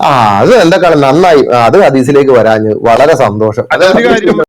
അത് എന്തൊക്കെയാണ് നന്നായി, അത് ഹദീസിലേക്ക് വരാഞ്ഞ് വളരെ സന്തോഷം. അത് ഒരു കാര്യം